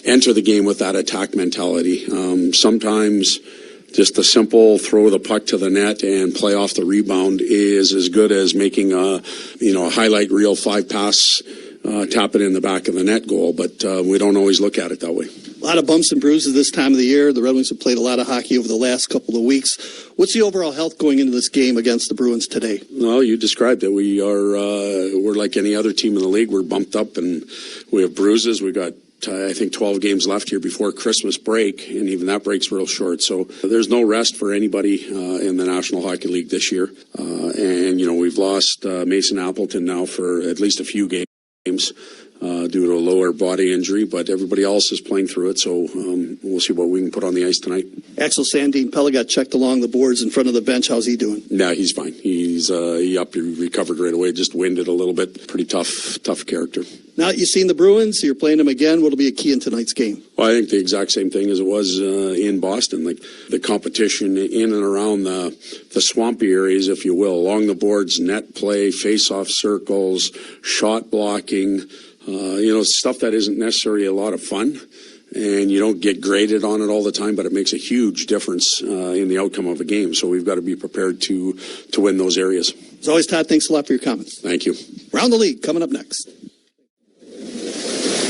enter the game with that attack mentality. Sometimes just a simple throw the puck to the net and play off the rebound is as good as making a highlight reel 5-pass, tap it in the back of the net goal, but we don't always look at it that way. A lot of bumps and bruises this time of the year. The Red Wings have played a lot of hockey over the last couple of weeks. What's the overall health going into this game against the Bruins today? Well, you described it. We're like any other team in the league. We're bumped up and we have bruises. We got I think 12 games left here before Christmas break, and even that break's real short. So there's no rest for anybody in the National Hockey League this year. And we've lost Mason Appleton now for at least a few games due to a lower body injury, but everybody else is playing through it, so we'll see what we can put on the ice tonight. Axel Sandin-Pelle got checked along the boards in front of the bench. How's he doing? Yeah, he's fine. He recovered right away, just winded a little bit. Pretty tough character. Now that you've seen the Bruins, you're playing them again. What'll be a key in tonight's game? Well, I think the exact same thing as it was in Boston. Like the competition in and around the swampy areas, if you will, along the boards, net play, face-off circles, shot blocking, stuff that isn't necessarily a lot of fun. And you don't get graded on it all the time, but it makes a huge difference in the outcome of a game. So we've got to be prepared to win those areas. As always, Todd, thanks a lot for your comments. Thank you. Around the League, coming up next.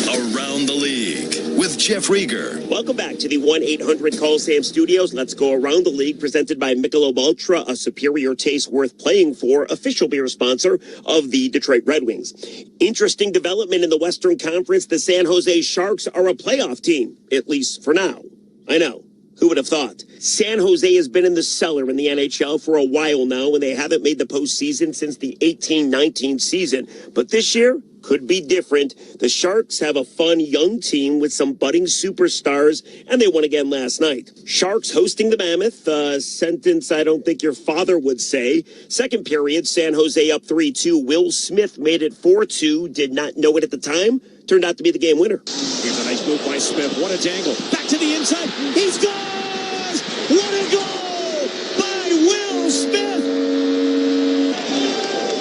Around the League with Jeff Rieger. Welcome back to the 1-800-CALL-SAM studios. Let's go around the league, presented by Michelob Ultra, a superior taste worth playing for, official beer sponsor of the Detroit Red Wings. Interesting development in the Western Conference. The San Jose Sharks are a playoff team, at least for now. I know. Who would have thought? San Jose has been in the cellar in the NHL for a while now, and they haven't made the postseason since the 18-19 season. But this year could be different. The Sharks have a fun young team with some budding superstars, and they won again last night. Sharks hosting the Mammoth, a sentence I don't think your father would say. Second period, San Jose up 3-2. Will Smith made it 4-2. Did not know it at the time. Turned out to be the game winner. Here's a nice move by Smith. What a dangle. Back to the inside. He scores! What a goal by Will Smith!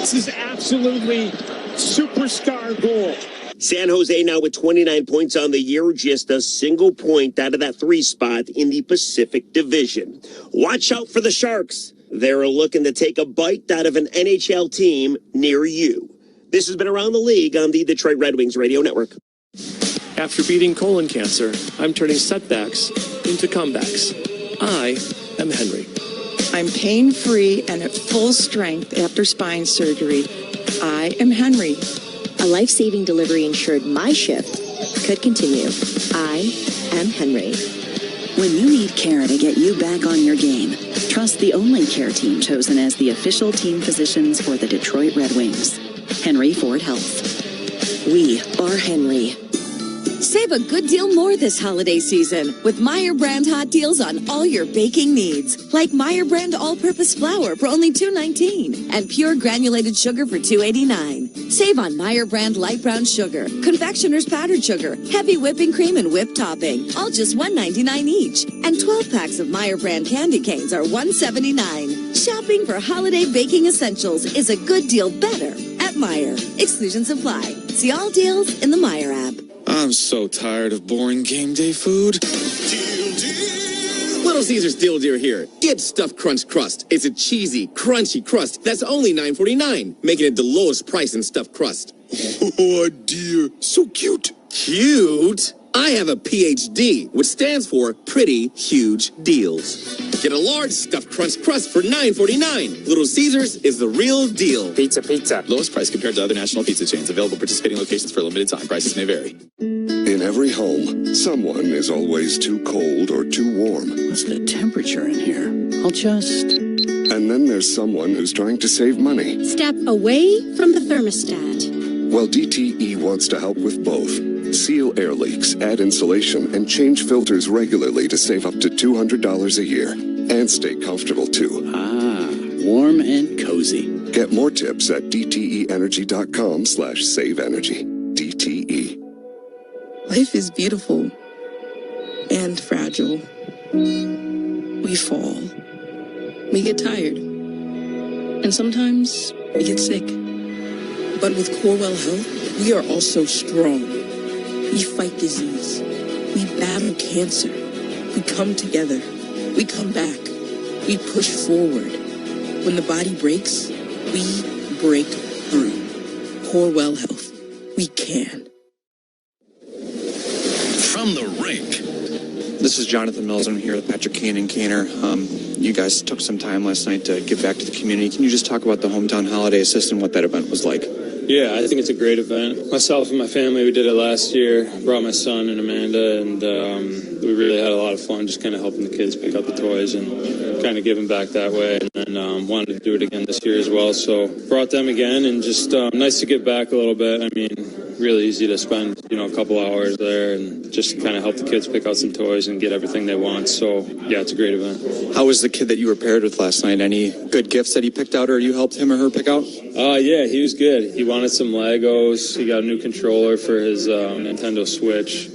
This is absolutely superstar goal. San Jose now with 29 points on the year, just a single point out of that 3 spot in the Pacific Division. Watch out for the Sharks. They're looking to take a bite out of an NHL team near you. This has been Around the League on the Detroit Red Wings Radio Network. After beating colon cancer, I'm turning setbacks into comebacks. I am Henry. I'm pain-free and at full strength after spine surgery. I am Henry. A life-saving delivery ensured my shift could continue. I am Henry. When you need care to get you back on your game, trust the only care team chosen as the official team physicians for the Detroit Red Wings. Henry Ford Health. We are Henry. Save a good deal more this holiday season with Meyer brand hot deals on all your baking needs. Like Meyer brand all-purpose flour for only $2.19 and pure granulated sugar for $2.89. Save on Meyer brand light brown sugar, confectioner's powdered sugar, heavy whipping cream, and whipped topping. All just $1.99 each. And 12 packs of Meyer brand candy canes are $1.79. Shopping for holiday baking essentials is a good deal better at Meyer. Exclusions apply. See all deals in the Meyer app. I'm so tired of boring game day food. Little Caesar's Deal Deal here. Get Stuffed Crunch Crust. It's a cheesy, crunchy crust that's only $9.49, making it the lowest price in stuffed crust. Oh, dear. So cute. Cute? I have a PhD, which stands for Pretty Huge Deals. Get a large stuffed crunch crust for $9.49. Little Caesars is the real deal. Pizza. Lowest price compared to other national pizza chains. Available participating locations for a limited time. Prices may vary. In every home, someone is always too cold or too warm. What's the temperature in here? I'll just... And then there's someone who's trying to save money. Step away from the thermostat. Well, DTE wants to help with both. Seal air leaks, add insulation, and change filters regularly to save up to $200 a year. And stay comfortable, too. Ah, warm and cozy. Get more tips at dteenergy.com/saveenergy. DTE. Life is beautiful and fragile. We fall. We get tired. And sometimes we get sick. But with Corewell Health, we are also strong. We fight disease. We battle cancer. We come together. We come back. We push forward. When the body breaks, we break through. Corewell Health. We can. From the rink. This is Jonathan Mills. I'm here with Patrick Kane and Kaner. You guys took some time last night to give back to the community. Can you just talk about the Hometown Holiday Assist and what that event was like? Yeah, I think it's a great event. Myself and my family, we did it last year. Brought my son and Amanda, and we really had a lot of fun just kind of helping the kids pick up the toys and kind of giving back that way. And then wanted to do it again this year as well. So brought them again, and just nice to give back a little bit. I mean, really easy to spend, a couple hours there and just kind of help the kids pick out some toys and get everything they want. So, yeah, it's a great event. How was the kid that you were paired with last night? Any good gifts that he picked out or you helped him or her pick out? Yeah, he was good. He wanted some Legos. He got a new controller for his Nintendo Switch.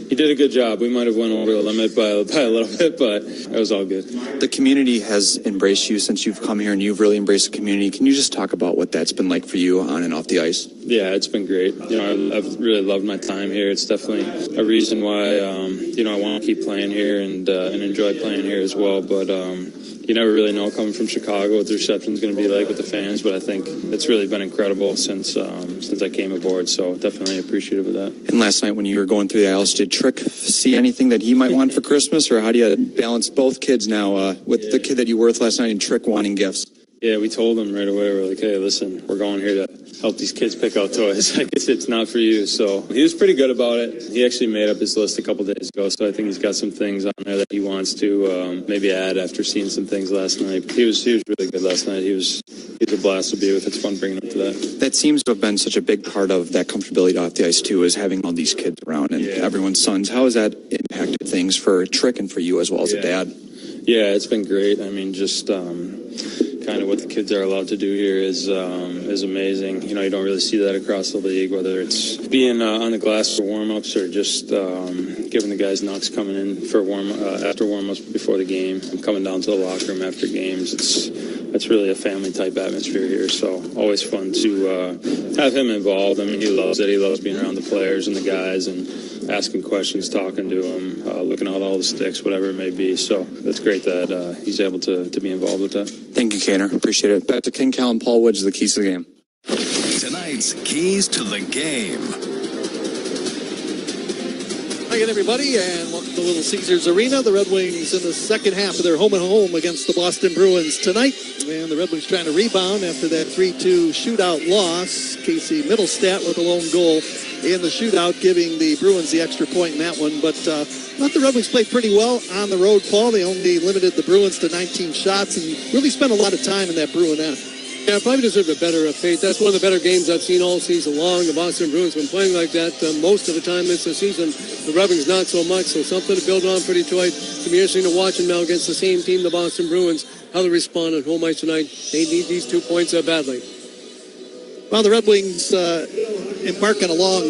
He did a good job. We might have went over the limit by a little bit, but it was all good. The community has embraced you since you've come here, and you've really embraced the community. Can you just talk about what that's been like for you on and off the ice? Yeah, it's been great. I've really loved my time here. It's definitely a reason why, I want to keep playing here and enjoy playing here as well. But you never really know coming from Chicago what the reception's going to be like with the fans. But I think it's really been incredible since I came aboard. So definitely appreciative of that. And last night when you were going through the aisles, did Trick see anything that he might want for Christmas? Or how do you balance both kids now with the kid that you were with last night and Trick wanting gifts? Yeah, we told him right away. We're like, hey, listen, we're going here to help these kids pick out toys. I guess it's not for you. So he was pretty good about it. He actually made up his list a couple days ago, so I think he's got some things on there that he wants to maybe add after seeing some things last night. He was really good last night. He was a blast to be with. It's fun bringing him to that. That seems to have been such a big part of that comfortability off the ice, too, is having all these kids around and everyone's sons. How has that impacted things for Trick and for you as well as a dad? Yeah, it's been great. I mean, just kind of what the kids are allowed to do here is amazing. You don't really see that across the league, whether it's being on the glass for warm-ups or just giving the guys knocks coming in for after warm-ups before the game and coming down to the locker room after games. It's really a family-type atmosphere here, so always fun to have him involved. I mean, he loves it. He loves being around the players and the guys and asking questions, talking to them, looking at all the sticks, whatever it may be. So it's great that he's able to be involved with that. Thank you, Kaner. Appreciate it. Back to King Cal and Paul Woods, the keys to the game. Tonight's keys to the game. Hi again, everybody, and welcome to Little Caesars Arena. The Red Wings in the second half of their home-and-home against the Boston Bruins tonight. And the Red Wings trying to rebound after that 3-2 shootout loss. Casey Middlestat with a lone goal in the shootout, giving the Bruins the extra point in that one. But thought the Red Wings played pretty well on the road, Paul. They only limited the Bruins to 19 shots and really spent a lot of time in that Bruin end. Yeah, probably deserved a better fate. That's one of the better games I've seen all season long. The Boston Bruins have been playing like that most of the time this season. The Red Wings not so much, so something to build on for Detroit. It's going to be interesting to watch them now against the same team, the Boston Bruins, how they respond at home ice tonight. They need these 2 points badly. Well, the Red Wings embark on a long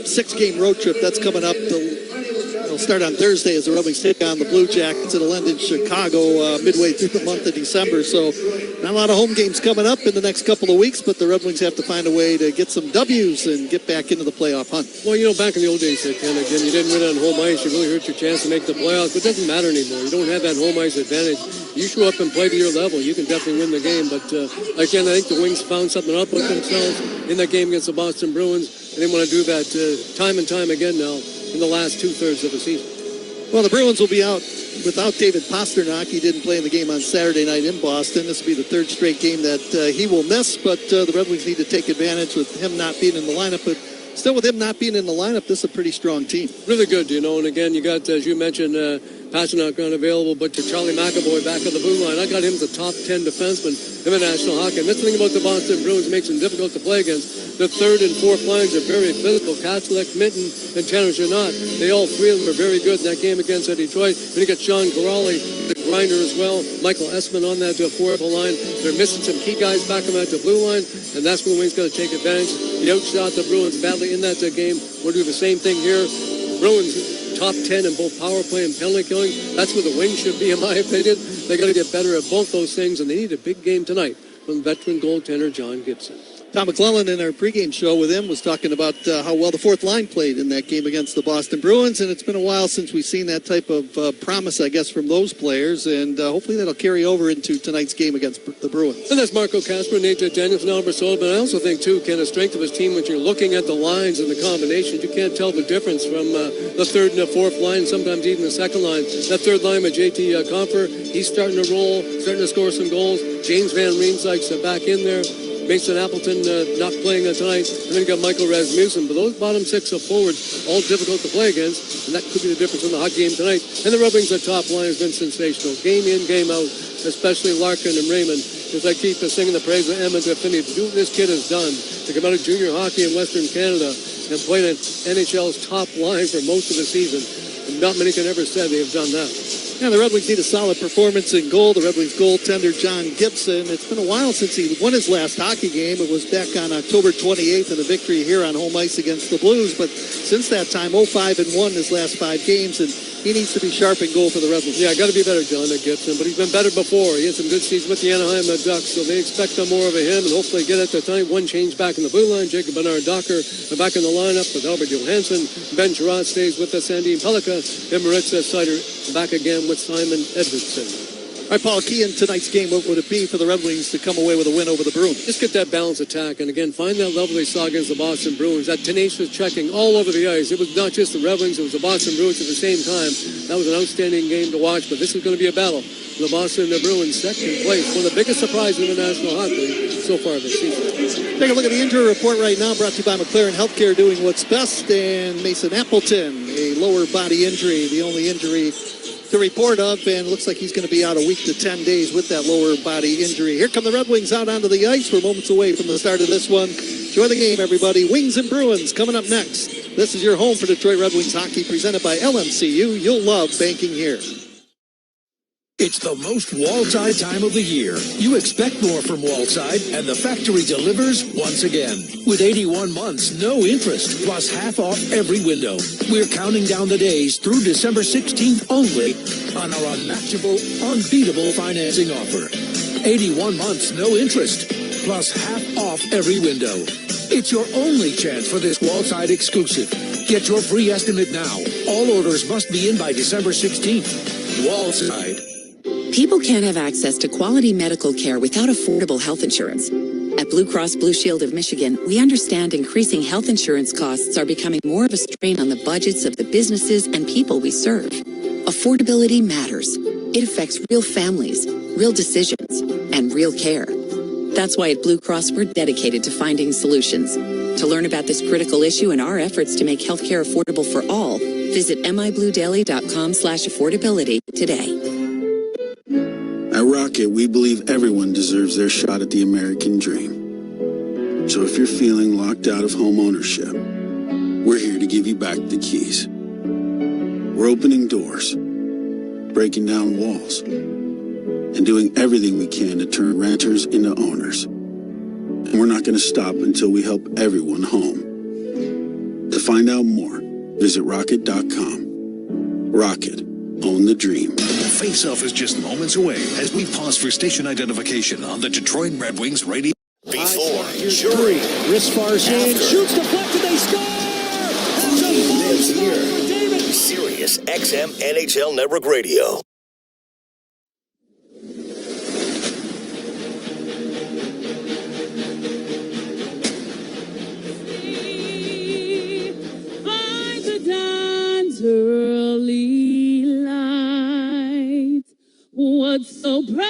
6-game road trip. That's coming up. It'll start on Thursday as the Red Wings take on the Blue Jackets. It'll end in Chicago midway through the month of December. So not a lot of home games coming up in the next couple of weeks, but the Red Wings have to find a way to get some W's and get back into the playoff hunt. Well, back in the old days, Ken, again, you didn't win on home ice. You really hurt your chance to make the playoffs, but it doesn't matter anymore. You don't have that home ice advantage. You show up and play to your level, you can definitely win the game. But again, I think the Wings found something up with themselves in that game against the Boston Bruins, and they want to do that time and time again now in the last 2/3 of the season. Well, the Bruins will be out without David Pastrnak. He didn't play in the game on Saturday night in Boston. This will be the third straight game that he will miss, but the Red Wings need to take advantage with him not being in the lineup. But still, with him not being in the lineup, this is a pretty strong team. Really good, and again, you got, as you mentioned, Pastrnak unavailable, but Charlie McAvoy back on the blue line. I got him as a top 10 defenseman in the National Hockey. And that's the thing about the Boston Bruins makes them difficult to play against. The third and fourth lines are very physical. Katchlik, Minton, and Tanner Janot. They all three of them are very good in that game against Detroit. And you got Sean Corrali, the grinder as well. Michael Essman on that fourth line. They're missing some key guys back on that blue line, and that's when the Wings got to take advantage. They outshot the Bruins badly in that game. We'll do the same thing here. Bruins top 10 in both power play and penalty killing. That's where the Wings should be, in my opinion. They got to get better at both those things, and they need a big game tonight from veteran goaltender John Gibson. Tom McClellan in our pregame show with him was talking about how well the fourth line played in that game against the Boston Bruins, and it's been a while since we've seen that type of promise, I guess, from those players, and hopefully that'll carry over into tonight's game against the Bruins. And that's Marco Kasper, Nate Daniels, and Albert Sola, but I also think, too, Ken, the strength of his team, when you're looking at the lines and the combinations, you can't tell the difference from the third and the fourth line, sometimes even the second line. That third line with JT Compher, he's starting to roll, starting to score some goals. James Van Riemsdyk's back in there. Mason Appleton not playing tonight. And then you got Michael Rasmussen. But those bottom six up forward, all difficult to play against. And that could be the difference in the hockey game tonight. And the Red Wings' top line has been sensational. Game in, game out, especially Larkin and Raymond. As I keep singing the praise of Emmett Finney, to do what this kid has done, to come out of junior hockey in Western Canada and play in NHL's top line for most of the season. And not many can ever say they have done that. Yeah, the Red Wings need a solid performance in goal. The Red Wings goaltender, John Gibson, it's been a while since he won his last hockey game. It was back on October 28th in a victory here on home ice against the Blues. But since that time, 0-5-1 his last 5 games, and he needs to be sharp in goal for the Red Wings. Yeah, got to be better, John Gibson, but he's been better before. He had some good seasons with the Anaheim Ducks, so they expect more of him, and hopefully get at the time. One change back in the blue line. Jacob Bernard-Docker back in the lineup with Albert Johansson. Ben Chirot stays with the Sandin Pellikka, and Maritza Sider back again with Simon Edmondson. All right, Paul, key in tonight's game, what would it be for the Red Wings to come away with a win over the Bruins? Just get that balanced attack, and again, find that level they saw against the Boston Bruins, that tenacious checking all over the ice. It was not just the Red Wings, it was the Boston Bruins at the same time. That was an outstanding game to watch, but this is going to be a battle. The Boston Bruins second place, one of the biggest surprises in the National Hockey League so far this season. Take a look at the injury report right now, brought to you by McLaren Healthcare, doing what's best, and Mason Appleton, a lower body injury, the only injury to report of, and looks like he's going to be out a week to 10 days with that lower body injury. Here come the Red Wings out onto the ice. We're moments away from the start of this one. Enjoy the game, everybody. Wings and Bruins coming up next. This is your home for Detroit Red Wings hockey, presented by LMCU. You'll love banking here. It's the most Walside time of the year. You expect more from Walside, and the factory delivers once again. With 81 months, no interest, plus half off every window. We're counting down the days through December 16th only on our unmatchable, unbeatable financing offer. 81 months, no interest, plus half off every window. It's your only chance for this Walside exclusive. Get your free estimate now. All orders must be in by December 16th. Walside. People can't have access to quality medical care without affordable health insurance. At Blue Cross Blue Shield of Michigan, we understand increasing health insurance costs are becoming more of a strain on the budgets of the businesses and people we serve. Affordability matters. It affects real families, real decisions, and real care. That's why at Blue Cross, we're dedicated to finding solutions. To learn about this critical issue and our efforts to make healthcare affordable for all, visit mibluedaily.com/affordability today. At Rocket, we believe everyone deserves their shot at the American dream. So if you're feeling locked out of home ownership, we're here to give you back the keys. We're opening doors, breaking down walls, and doing everything we can to turn renters into owners. And we're not going to stop until we help everyone home. To find out more, visit rocket.com. Rocket. Own the dream. Face-off is just moments away as we pause for station identification on the Detroit Red Wings radio. Before, during, wrist far side, shoots deflected, they score! He lives here. Sirius XM NHL Network Radio. Find the dance early. What so proudly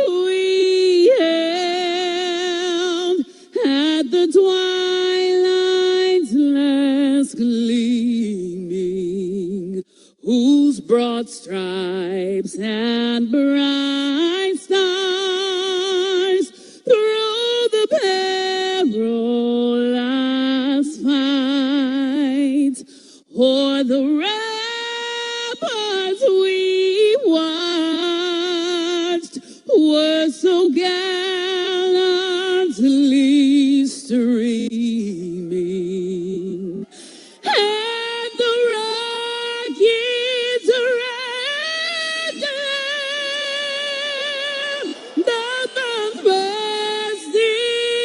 we hailed at the twilight's last gleaming, whose broad stripes and bright stars through the perilous fight o'er the ramparts we watched were so gallantly streaming, and the rockets red glare, the man's bursting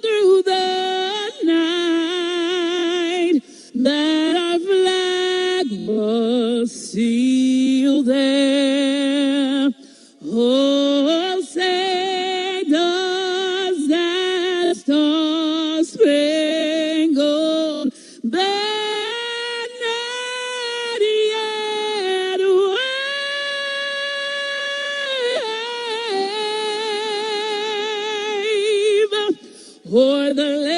through the night, that our flag was still there. Oh, say does that star-spangled banner yet wave o'er the land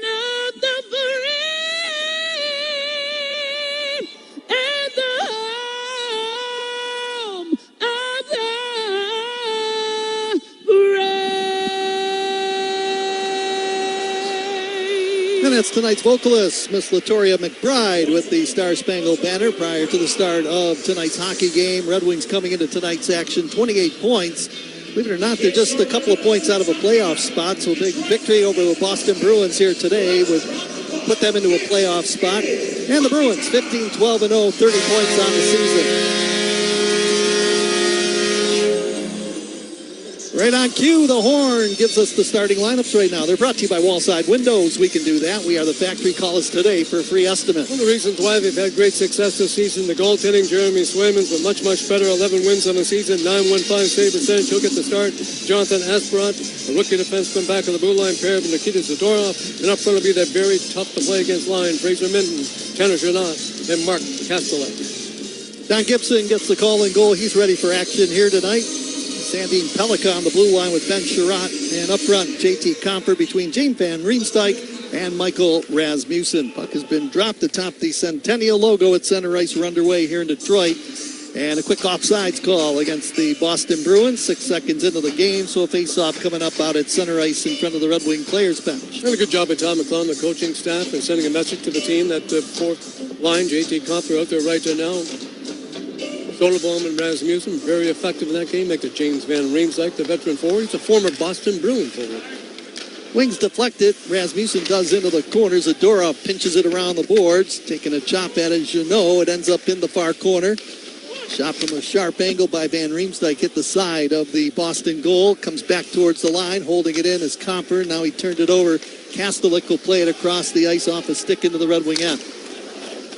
of the free and the home of the brave. And that's tonight's vocalist, Miss Latoria McBride, with the Star Spangled Banner prior to the start of tonight's hockey game. Red Wings coming into tonight's action, 28 points. Believe it or not, they're just a couple of points out of a playoff spot, so a big victory over the Boston Bruins here today would put them into a playoff spot. And the Bruins, 15-12-0, 30 points on the season. Right on cue, the horn gives us the starting lineups right now. They're brought to you by Wallside Windows. We can do that. We are the factory. Call us today for a free estimate. One of the reasons why they've had great success this season, the goaltending, Jeremy Swayman's been much, much better. 11 wins on the season, 915 save percentage. He'll get the start. Jonathan Asperant, a rookie defenseman back on the blue line, paired with Nikita Zadorov. And up front will be that very tough-to-play-against line, Fraser Minton, Tanner Janot, and Mark Kastelik. Don Gibson gets the call and goal. He's ready for action here tonight. Sandine Pellica on the blue line with Ben Sherratt, and up front, JT Comfer between James Van Riemsdyk and Michael Rasmussen. Puck has been dropped atop the Centennial logo at center ice. We're underway here in Detroit. And a quick offsides call against the Boston Bruins. 6 seconds into the game, so a face-off coming up out at center ice in front of the Red Wing players' bench. Done a good job by Tom McClellan, the coaching staff, and sending a message to the team that fourth line, JT Comfer out there right there now. Soderblom and Rasmussen, very effective in that game. Make the James Van Riemsdyk, the veteran forward. He's a former Boston Bruin forward. Wings deflected. Rasmussen does into the corner. Zadorov pinches it around the boards. Taking a chop at it, as you know. It ends up in the far corner. Shot from a sharp angle by Van Riemsdyk. Hit the side of the Boston goal. Comes back towards the line. Holding it in is Comfer. Now he turned it over. Kastelik will play it across the ice off a stick into the Red Wing end.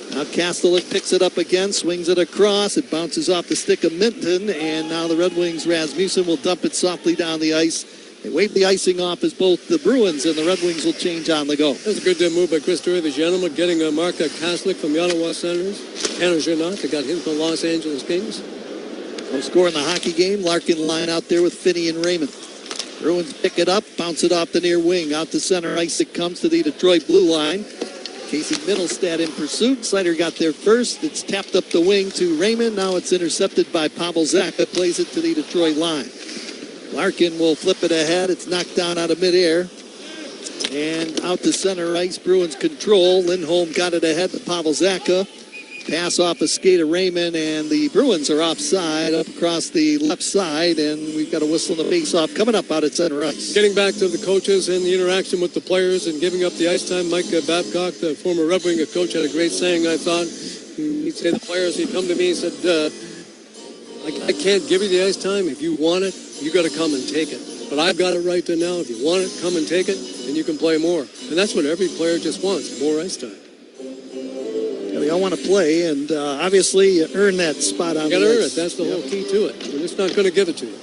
Now Kastelik picks it up again, swings it across. It bounces off the stick of Minton, and now the Red Wings' Rasmussen will dump it softly down the ice. They wave the icing off as both the Bruins and the Red Wings will change on the go. That's a good move by Chris Drury, the gentleman, getting Mark Kastelik from the Ottawa Senators. Tanner Janot, they got him from the Los Angeles Kings. No score in the hockey game. Larkin line out there with Finney and Raymond. Bruins pick it up, bounce it off the near wing. Out to center ice it comes to the Detroit blue line. Casey Middlestad in pursuit. Slider got there first. It's tapped up the wing to Raymond. Now it's intercepted by Pavel Zacha. Plays it to the Detroit line. Larkin will flip it ahead. It's knocked down out of midair. And out to center ice. Bruins control. Lindholm got it ahead to Pavel Zacha. Pass off a skate of Raymond, and the Bruins are offside up across the left side, and we've got a whistle and a face-off coming up out at center ice. Getting back to the coaches and the interaction with the players and giving up the ice time, Mike Babcock, the former Red Wing coach, had a great saying, I thought. He'd say to the players, he'd come to me and said, I can't give you the ice time. If you want it, you got to come and take it. But I've got it right there now. If you want it, come and take it, and you can play more. And that's what every player just wants, more ice time. They all want to play, and obviously you earn that spot on the ice. You got to earn it. That's the whole key to it. We're just not going to give it to you.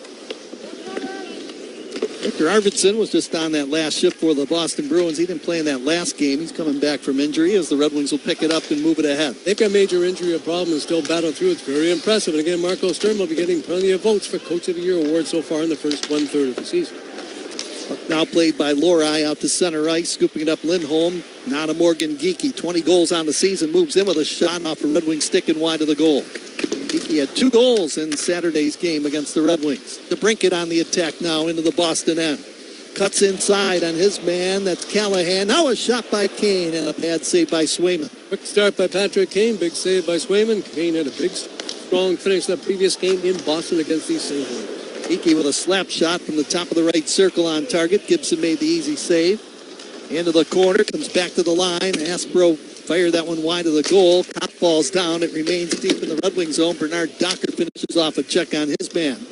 Victor Arvidsson was just on that last shift for the Boston Bruins. He didn't play in that last game. He's coming back from injury as the Red Wings will pick it up and move it ahead. They've got major injury or problem and still battle through. It's very impressive. And again, Marco Sturm will be getting plenty of votes for Coach of the Year award so far in the first one-third of the season. Now played by Lorai out to center ice, scooping it up Lindholm. Now to Morgan Geekie. 20 goals on the season. Moves in with a shot off a Red Wing stick and wide of the goal. Geekie had 2 goals in Saturday's game against the Red Wings. DeBrincat on the attack now into the Boston end. Cuts inside on his man. That's Callahan. Now a shot by Kane and a bad save by Swayman. Quick start by Patrick Kane. Big save by Swayman. Kane had a big, strong finish that previous game in Boston against these St. Louis. Geekie with a slap shot from the top of the right circle on target. Gibson made the easy save. Into the corner. Comes back to the line. Aspro fired that one wide of the goal. Cop falls down. It remains deep in the Red Wing zone. Bernard Docker finishes off a check on his man.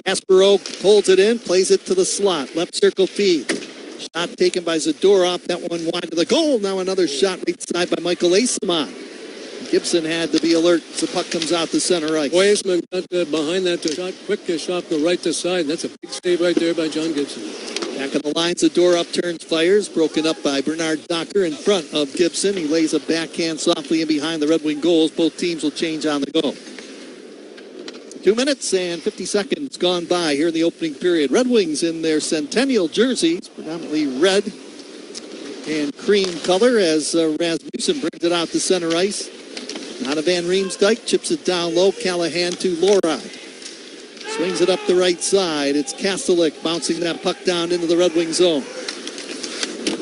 Aspero holds it in, plays it to the slot. Left circle feed. Shot taken by Zadorov. That one wide to the goal. Now another shot right side by Michael Asamon. Gibson had to be alert as the puck comes out the center ice. Boy, Asamon got behind that shot. Quick shot from the right to side. That's a big save right there by John Gibson. Back on the line, Zadorov turns, fires. Broken up by Bernard Docker in front of Gibson. He lays a backhand softly in behind the Red Wing goals. Both teams will change on the go. 2 minutes and 50 seconds gone by here in the opening period. Red Wings in their Centennial jerseys, predominantly red and cream color as Rasmussen brings it out to center ice. Out of Van Riemsdyk, chips it down low. Callahan to Loride. Swings it up the right side. It's Kastelik bouncing that puck down into the Red Wing zone.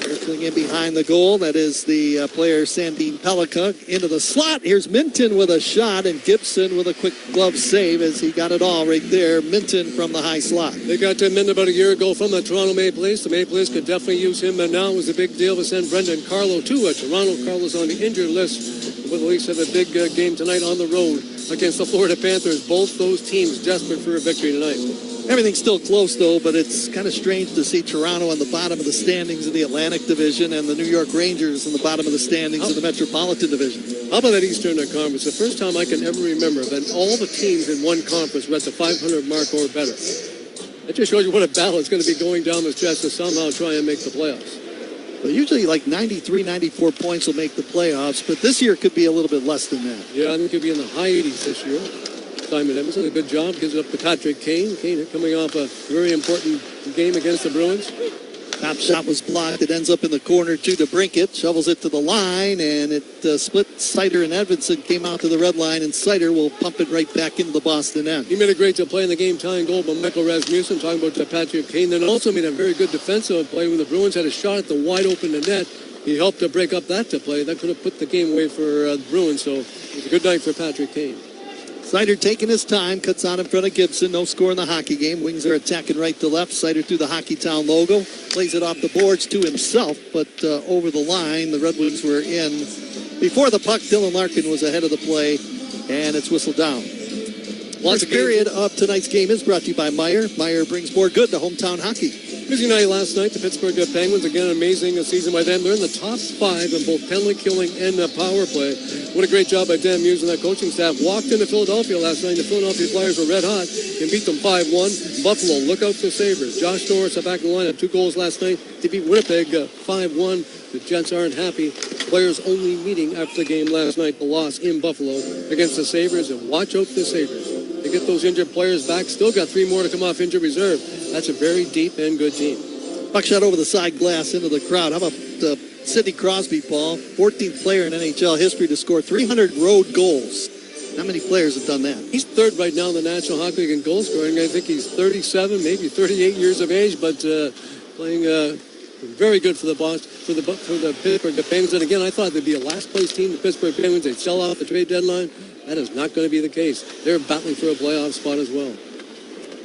Circling in behind the goal. That is the player Sandin Pellikka into the slot. Here's Minton with a shot, and Gibson with a quick glove save as he got it all right there. Minton from the high slot. They got Minton about a year ago from the Toronto Maple Leafs. The Maple Leafs could definitely use him, and now it was a big deal to send Brendan Carlo to Toronto. Carlo's on the injured list. But the Leafs have a big game tonight on the road against the Florida Panthers. Both those teams desperate for a victory tonight. Everything's still close, though, but it's kind of strange to see Toronto on the bottom of the standings in the Atlantic Division and the New York Rangers in the bottom of the standings in the Metropolitan Division. How about that Eastern Conference? The first time I can ever remember that all the teams in one conference were at the 500 mark or better. That just shows you what a battle it's going to be going down the stretch to somehow try and make the playoffs. Well, usually like 93, 94 points will make the playoffs, but this year could be a little bit less than that. Yeah, I think he'll be in the high 80s this year. Simon Edmondson, a good job, gives it up to Patrick Kane. Kane coming off a very important game against the Bruins. Top shot was blocked. It ends up in the corner to DeBrincat. Shovels it to the line, and it split. Sider and Edmondson came out to the red line, and Sider will pump it right back into the Boston end. He made a great play in the game-tying goal by Michael Rasmussen, talking about Patrick Kane. Then also made a very good defensive play when the Bruins had a shot at the wide-open net. He helped to break up that play. That could have put the game away for the Bruins, so it was a good night for Patrick Kane. Sider taking his time, cuts on in front of Gibson. No score in the hockey game. Wings are attacking right to left. Sider through the Hockey Town logo. Plays it off the boards to himself, but over the line. The Red Wings were in. Before the puck, Dylan Larkin was ahead of the play, and it's whistled down. First period of tonight's game is brought to you by Meijer. Meijer brings more good to hometown hockey. Busy night last night. The Pittsburgh Penguins, again, amazing season by them. They're in the top 5 in both penalty killing and power play. What a great job by Dan Muse and that coaching staff. Walked into Philadelphia last night. The Philadelphia Flyers were red hot and beat them 5-1. Buffalo, look out for Sabres. Josh Norris back in the lineup. 2 goals last night. They beat Winnipeg 5-1. The Jets aren't happy. Players only meeting after the game last night. The loss in Buffalo against the Sabres. And watch out for the Sabres. They get those injured players back. Still got 3 more to come off injured reserve. That's a very deep and good team. Puck shot over the side glass into the crowd. How about Sidney Crosby, Paul? 14th player in NHL history to score 300 road goals. How many players have done that? He's third right now in the National Hockey League in goal scoring. I think he's 37, maybe 38 years of age, but playing very good for the Pittsburgh Penguins. And again, I thought they'd be a last place team, the Pittsburgh Penguins. They'd sell out the trade deadline. That is not going to be the case. They're battling for a playoff spot as well.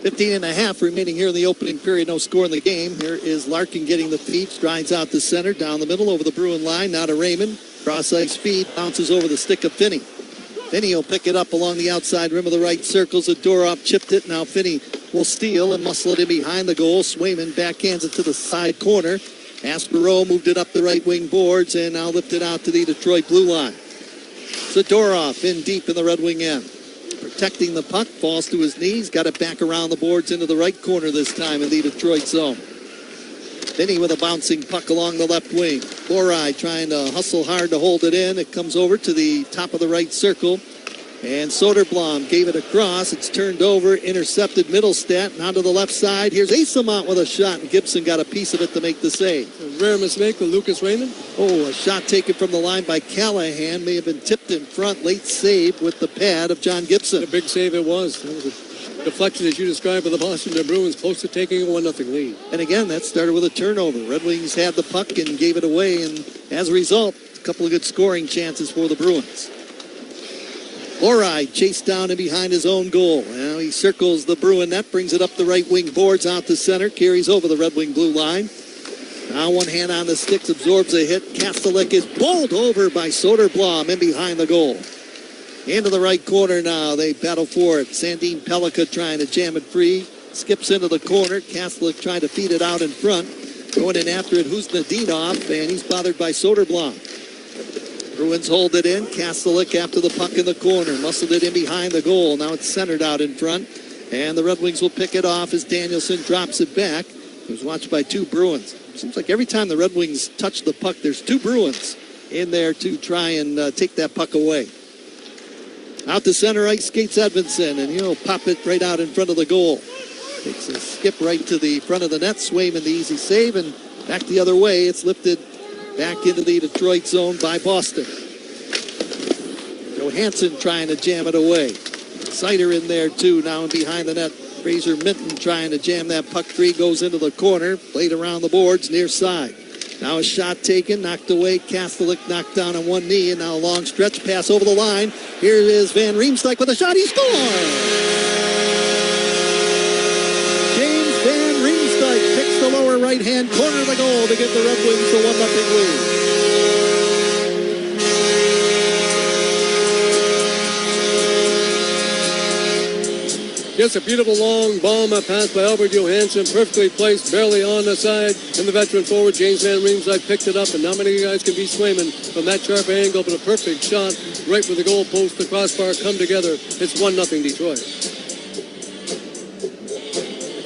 15 and a half remaining here in the opening period. No score in the game. Here is Larkin getting the feed. Strides out the center, down the middle, over the Bruin line. Now to Raymond. Cross-ice speed. Bounces over the stick of Finney. Finney will pick it up along the outside rim of the right circles. Zadorov chipped it. Now Finney will steal and muscle it in behind the goal. Swayman backhands it to the side corner. Aspero moved it up the right wing boards and now lifted out to the Detroit blue line. Zadorov in deep in the Red Wing end. Protecting the puck, falls to his knees, got it back around the boards into the right corner this time in the Detroit zone. Finney with a bouncing puck along the left wing. Loride trying to hustle hard to hold it in. It comes over to the top of the right circle. And Soderblom gave it across. It's turned over, intercepted Middlestat. Now to the left side. Here's Asamont with a shot, and Gibson got a piece of it to make the save. A rare mistake with Lucas Raymond. Oh, a shot taken from the line by Callahan. May have been tipped in front. Late save with the pad of John Gibson. A big save it was. That was a deflection, as you described, by the Boston Bruins, close to taking a 1-0 lead. And again, that started with a turnover. Red Wings had the puck and gave it away, and as a result, a couple of good scoring chances for the Bruins. Loride chased down and behind his own goal. Now he circles the Bruin net, brings it up the right wing boards out to center, carries over the Red Wing blue line. Now one hand on the sticks, absorbs a hit. Kastelik is bowled over by Soderblom in behind the goal. Into the right corner now, they battle for it. Sandin Pellikka trying to jam it free. skips into the corner. Kaslik trying to feed it out in front. Going in after it, Huznadinov, and he's bothered by Soderblom. Bruins hold it in. Kaslik after the puck in the corner. Muscled it in behind the goal. Now it's centered out in front. And the Red Wings will pick it off as Danielson drops it back. It was watched by 2 Bruins. Seems like every time the Red Wings touch the puck, there's 2 Bruins in there to try and take that puck away. Out to center ice skates Edvinsson, and he'll pop it right out in front of the goal. Takes a skip right to the front of the net. Swayman the easy save, and back the other way. It's lifted back into the Detroit zone by Boston. Johansson trying to jam it away. Seider in there too, now behind the net. Fraser Minton trying to jam that puck free, goes into the corner, played around the boards, near side. Now a shot taken, knocked away. Kaslik knocked down on one knee, and now a long stretch pass over the line. Here is Van Riemsdyk with a shot. He scores! James Van Riemsdyk picks the lower right-hand corner of the goal to give the Red Wings the 1-0 lead. Just a beautiful long bomb pass by Albert Johansson, perfectly placed, barely on the side. And the veteran forward, James Van Riemsdyk, picked it up. And not many guys can beat Swayman from that sharp angle, but a perfect shot right where the goal post, the crossbar come together. It's 1-0 Detroit.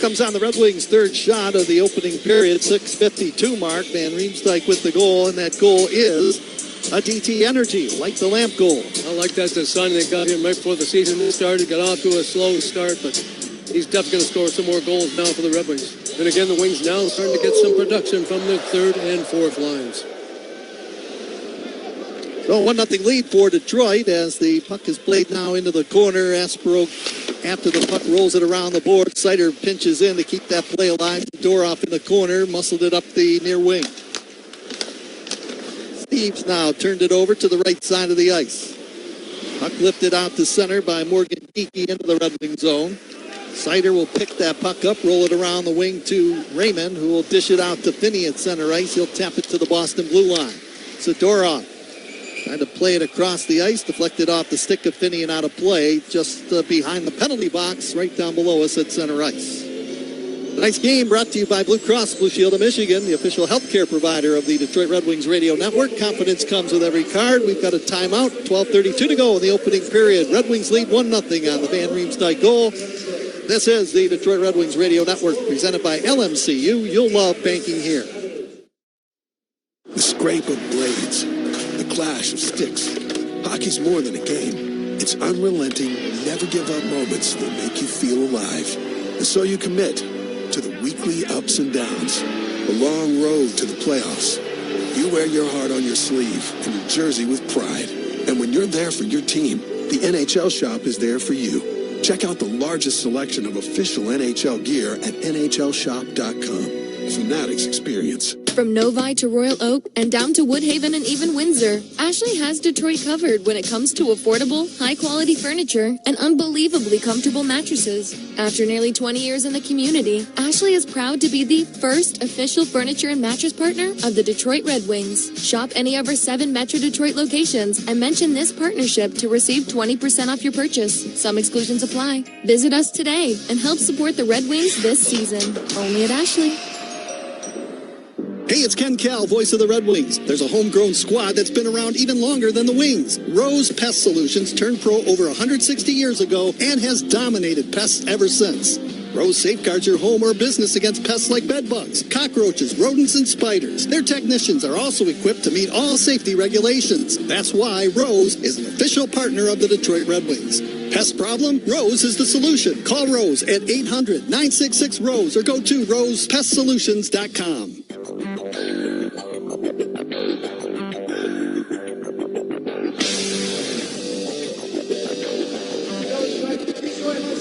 Comes on the Red Wings' third shot of the opening period, 6:52 mark. Van Riemsdyk with the goal, and that goal is a DT Energy, light the lamp goal. I like that design. They got him right before the season started. Got off to a slow start, but he's definitely going to score some more goals now for the Red Wings. And again, the Wings now starting to get some production from their third and fourth lines. So 1-0 lead for Detroit as the puck is played now into the corner. Aspero, after the puck, rolls it around the board. Seider pinches in to keep that play alive. Doroff in the corner, muscled it up the near wing. Steves now turned it over to the right side of the ice. Puck lifted out to center by Morgan Geekie into the Red Wing zone. Seider will pick that puck up, roll it around the wing to Raymond, who will dish it out to Finney at center ice. He'll tap it to the Boston blue line. Zadorov trying to play it across the ice, deflected off the stick of Finney and out of play, just behind the penalty box, right down below us at center ice. Tonight's game brought to you by Blue Cross Blue Shield of Michigan, the official healthcare provider of the Detroit Red Wings radio network. Confidence comes with every card. We've got a timeout, 12:32 to go in the opening period. Red Wings lead 1-0 on the Van Riemsdyk goal. This is the Detroit Red Wings radio network presented by LMCU. You'll love banking here. The scrape of blades, the clash of sticks. Hockey's more than a game. It's unrelenting, never give up moments that make you feel alive. And so you commit to the weekly ups and downs, the long road to the playoffs. You wear your heart on your sleeve and your jersey with pride. And when you're there for your team, the NHL shop is there for you. Check out the largest selection of official NHL gear at NHLshop.com. Fanatics experience. From Novi to Royal Oak and down to Woodhaven and even Windsor, Ashley has Detroit covered when it comes to affordable, high-quality furniture and unbelievably comfortable mattresses. After nearly 20 years in the community, Ashley is proud to be the first official furniture and mattress partner of the Detroit Red Wings. Shop any of our 7 Metro Detroit locations and mention this partnership to receive 20% off your purchase. Some exclusions apply. Visit us today and help support the Red Wings this season. Only at Ashley. Hey, it's Ken Cal, voice of the Red Wings. There's a homegrown squad that's been around even longer than the Wings. Rose Pest Solutions turned pro over 160 years ago and has dominated pests ever since. Rose safeguards your home or business against pests like bedbugs, cockroaches, rodents, and spiders. Their technicians are also equipped to meet all safety regulations. That's why Rose is an official partner of the Detroit Red Wings. Pest problem? Rose is the solution. Call Rose at 800-966-ROSE or go to rosepestsolutions.com.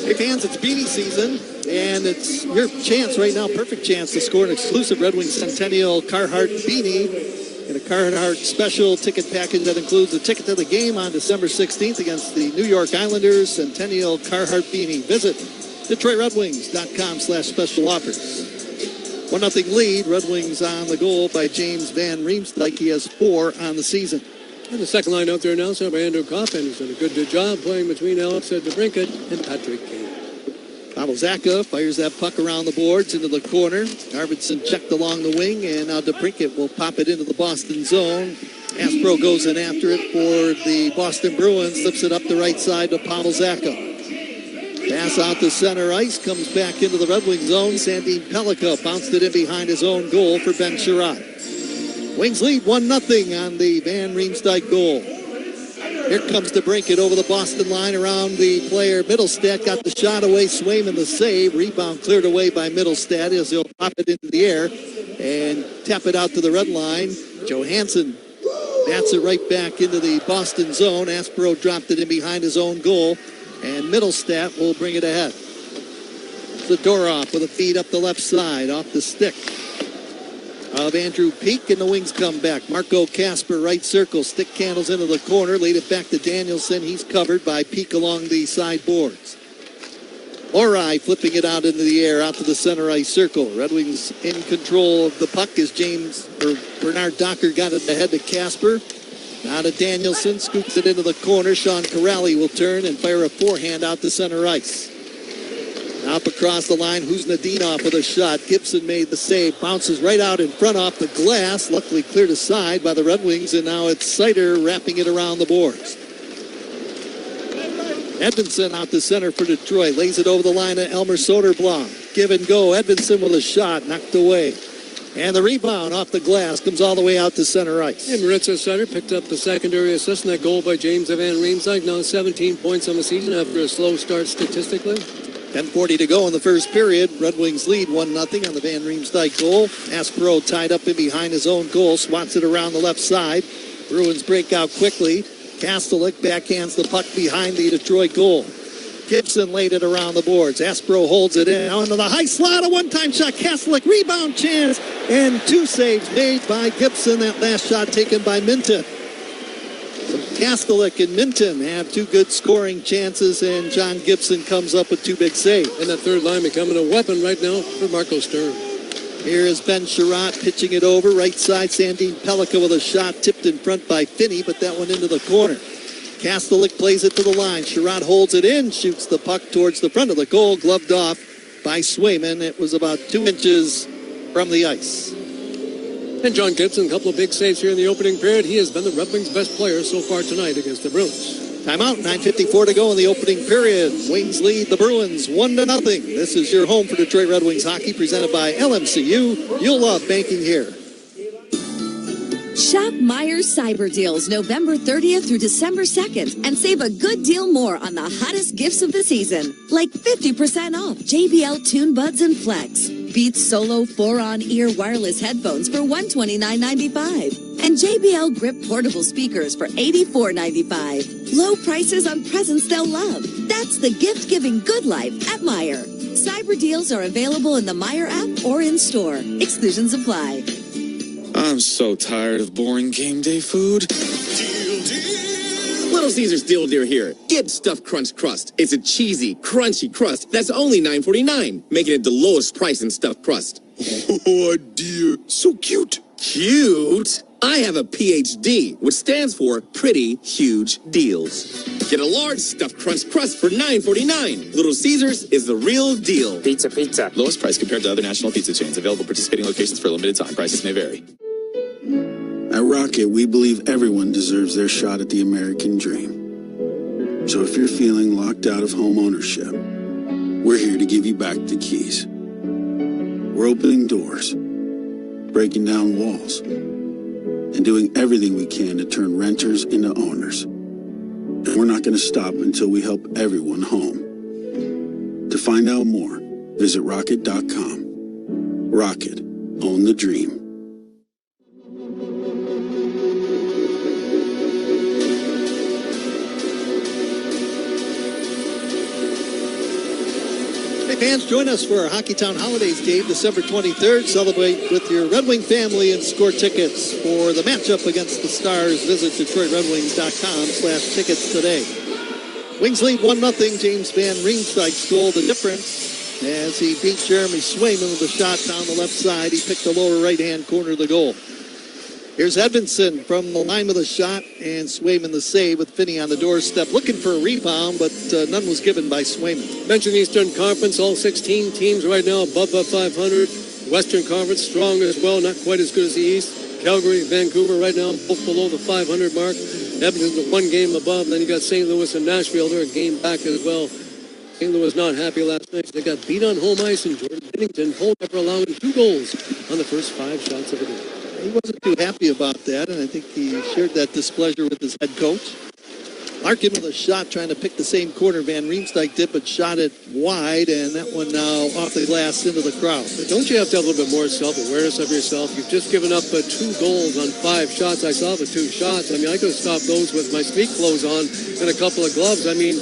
Hey fans, it's Beanie season, and it's your chance right now, perfect chance to score an exclusive Red Wings Centennial Carhartt beanie in a Carhartt special ticket package that includes a ticket to the game on December 16th against the New York Islanders. Centennial Carhartt beanie. Visit DetroitRedWings.com/special offers. 1-0 lead. Red Wings on the goal by James Van Riemsdyk. He has 4 on the season. And the second line out there now, set by Andrew Coffin. He's done a good job playing between Alex DeBrincat and Patrick Kane. Pavel Zacha fires that puck around the boards into the corner. Arvidsson checked along the wing, and now DeBrincat will pop it into the Boston zone. Aspro goes in after it for the Boston Bruins, slips it up the right side to Pavel Zacha. Pass out to center ice, comes back into the Red Wings zone. Sandin Pellikka bounced it in behind his own goal for Ben Sherratt. Wings lead 1-0 on the Van Riemsdyk goal. Here comes DeBrincat over the Boston line around the player. Middlestat got the shot away. Swayman the save. Rebound cleared away by Middlestat as he'll pop it into the air and tap it out to the red line. Johansson bats it right back into the Boston zone. Aspro dropped it in behind his own goal, and Middlestat will bring it ahead. Zadorov with a feed up the left side off the stick of Andrew Peak, and the Wings come back. Marco Kasper, right circle, stick candles into the corner, laid it back to Danielson. He's covered by Peak along the side boards. Orai flipping it out into the air, out to the center ice circle. Red Wings in control of the puck as Bernard Docker got it ahead to Kasper. Now to Danielson, scoops it into the corner. Sean Corrali will turn and fire a forehand out to center ice. Up across the line, Huznadinov with a shot. Gibson made the save. Bounces right out in front off the glass. Luckily cleared aside by the Red Wings, and now it's Sider wrapping it around the boards. Edvinsson out to center for Detroit. Lays it over the line at Elmer Soderblom. Give and go. Edvinsson with a shot. Knocked away. And the rebound off the glass comes all the way out to center ice. And Maritza Sutter picked up the secondary assist in that goal by James Van Riemsdyk. Now 17 points on the season after a slow start statistically. 10:40 to go in the first period. Red Wings lead 1-0 on the Van Riemsdyk goal. Aspro tied up in behind his own goal. Swats it around the left side. Bruins break out quickly. Kastelik backhands the puck behind the Detroit goal. Gibson laid it around the boards. Aspro holds it in. Now into the high slot. A one-time shot. Kastelik rebound chance. And two saves made by Gibson. That last shot taken by Minton. Kastelik and Minton have two good scoring chances, and John Gibson comes up with two big saves. And that third line becoming a weapon right now for Marco Stern. Here is Ben Sherratt pitching it over. Right side, Sandin Pellikka with a shot tipped in front by Finney, but that one into the corner. Kastelik plays it to the line. Sherratt holds it in, shoots the puck towards the front of the goal, gloved off by Swayman. It was about 2 inches from the ice. And John Gibson, a couple of big saves here in the opening period. He has been the Red Wings' best player so far tonight against the Bruins. Timeout, 9:54 to go in the opening period. Wings lead the Bruins 1-0. This is your home for Detroit Red Wings hockey, presented by LMCU. You'll love banking here. Shop Myers Cyber Deals November 30th through December 2nd and save a good deal more on the hottest gifts of the season, like 50% off JBL Tune Buds and Flex, Beats Solo 4-on-ear wireless headphones for $129.95, and JBL Grip portable speakers for $84.95. Low prices on presents they'll love. That's the gift-giving good life at Meijer. Cyber deals are available in the Meijer app or in store. Exclusions apply. I'm so tired of boring game day food. Little Caesars Deal Deer here. Get Stuffed Crunch Crust. It's a cheesy, crunchy crust that's only $9.49, making it the lowest price in stuffed crust. Oh dear, so cute. Cute? I have a PhD, which stands for Pretty Huge Deals. Get a large stuffed crunch crust for $9.49. Little Caesars is the real deal. Pizza. Lowest price compared to other national pizza chains. Available participating locations for a limited time. Prices may vary. At Rocket, we believe everyone deserves their shot at the American dream. So if you're feeling locked out of home ownership, we're here to give you back the keys. We're opening doors, breaking down walls, and doing everything we can to turn renters into owners. And we're not going to stop until we help everyone home. To find out more, visit rocket.com. Rocket, own the dream. Fans, join us for our Hockeytown Holidays game, December 23rd. Celebrate with your Red Wing family and score tickets for the matchup against the Stars. Visit DetroitRedWings.com/tickets today. Wings lead 1-0. James Van Riemsdyk goal the difference as he beat Jeremy Swayman with a shot down the left side. He picked the lower right-hand corner of the goal. Here's Edmondson from the line with a shot, and Swayman the save with Finney on the doorstep, looking for a rebound, but none was given by Swayman. Mentioned Eastern Conference, all 16 teams right now above 500. Western Conference strong as well, not quite as good as the East. Calgary, Vancouver right now both below the 500 mark. Edmonton one game above. Then you got St. Louis and Nashville. They're a game back as well. St. Louis not happy last night. They got beat on home ice, and Jordan Binnington pulled after allowing 2 goals on the first 5 shots of the game. He wasn't too happy about that, and I think he shared that displeasure with his head coach. Larkin with a shot, trying to pick the same corner Van Riemsdyk did, but shot it wide, and that one now off the glass into the crowd. But don't you have to have a little bit more self-awareness of yourself? You've just given up 2 goals on 5 shots. I saw the 2 shots. I mean, I could have stopped those with my street clothes on and a couple of gloves. I mean,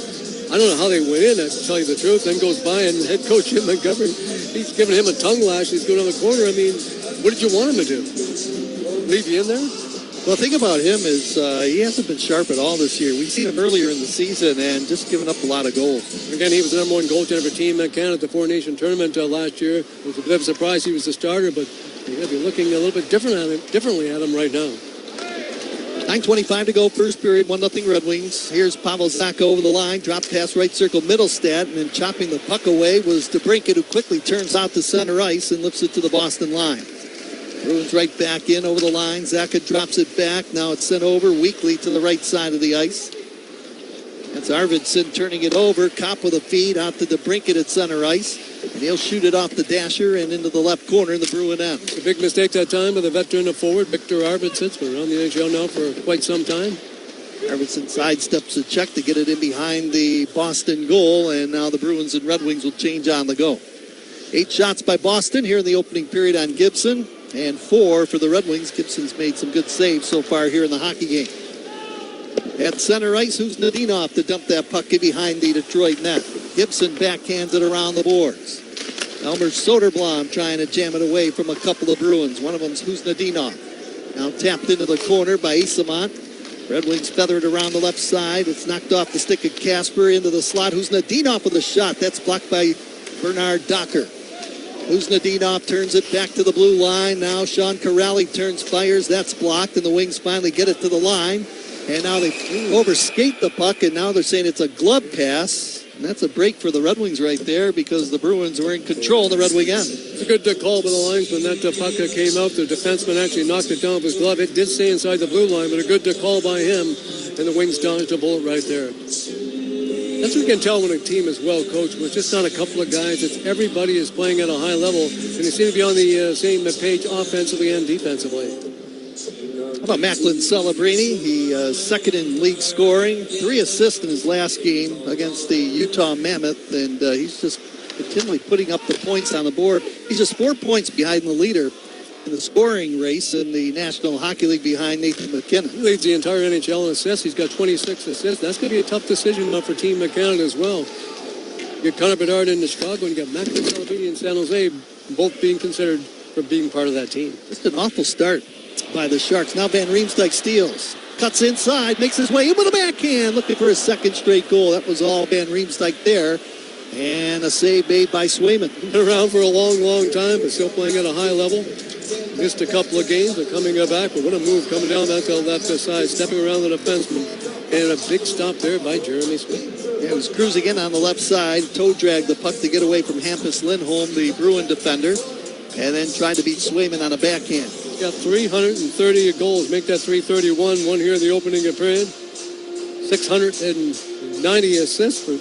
I don't know how they went in, to tell you the truth. Then goes by, and head coach Jim Montgomery, he's giving him a tongue lash. He's going on the corner. I mean, what did you want him to do? Leave you in there? Well, the thing about him is he hasn't been sharp at all this year. We've seen him earlier in the season and just given up a lot of goals. Again, he was the number 1 goaltender for Team Canada at the Four Nation Tournament last year. It was a bit of a surprise he was the starter, but you're going to be looking a little bit differently at him right now. 9:25 to go, first period, 1-0 Red Wings. Here's Pavel Zacha over the line, drop pass right circle, Middlestat, and then chopping the puck away was DeBrincat, who quickly turns out to center ice and lifts it to the Boston line. Bruins right back in over the line. Zacha drops it back. Now it's sent over weakly to the right side of the ice. That's Arvidsson turning it over. Kopp with a feed out to DeBrincat at center ice. And he'll shoot it off the dasher and into the left corner in the Bruin end. A big mistake that time with the veteran forward, Victor Arvidsson. It's been around the NHL now for quite some time. Arvidsson sidesteps a check to get it in behind the Boston goal. And now the Bruins and Red Wings will change on the go. 8 shots by Boston here in the opening period on Gibson. And 4 for the Red Wings. Gibson's made some good saves so far here in the hockey game. At center ice, who's Nadinov to dump that puck in behind the Detroit net. Gibson backhands it around the boards. Elmer Soderblom trying to jam it away from a couple of Bruins. One of them's who's Nadinov. Now tapped into the corner by Isamont. Red Wings feather it around the left side. It's knocked off the stick of Casper into the slot. Who's Nadinov with a shot. That's blocked by Bernard Docker. Who's Nadinov turns it back to the blue line. Now Sean Corrali fires. That's blocked, and the Wings finally get it to the line. And now they overskate the puck, and now they're saying it's a glove pass. And that's a break for the Red Wings right there because the Bruins were in control in the Red Wing end. It's a good call by the linesman. That puck came out. The defenseman actually knocked it down with his glove. It did stay inside the blue line, but a good call by him. And the Wings dodged a bullet right there. That's what you can tell when a team is well coached. It's just not a couple of guys. It's everybody is playing at a high level, and they seem to be on the same page offensively and defensively. How about Macklin Celebrini? He second in league scoring, 3 assists in his last game against the Utah Mammoth, and he's just continually putting up the points on the board. He's just 4 points behind the leader in the scoring race in the National Hockey League behind Nathan McKinnon. He leads the entire NHL in assists. He's got 26 assists. That's going to be a tough decision for Team Canada as well. You got Connor Bedard in Chicago, and you got Macklin Celebrini in San Jose, both being considered for being part of that team. Just an awful start by the Sharks. Now Van Riemsdyk steals. Cuts inside, makes his way in with a backhand, looking for his second straight goal. That was all Van Riemsdyk there. And a save made by Swayman. Been around for a long, long time, but still playing at a high level. Missed a couple of games, but coming back. But what a move coming down that left side, stepping around the defenseman. And a big stop there by Jeremy Smith. Yeah, he was cruising in on the left side, toe dragged the puck to get away from Hampus Lindholm, the Bruin defender, and then tried to beat Swayman on a backhand. He's got 330 goals, make that 331, one here in the opening period. 690 assists for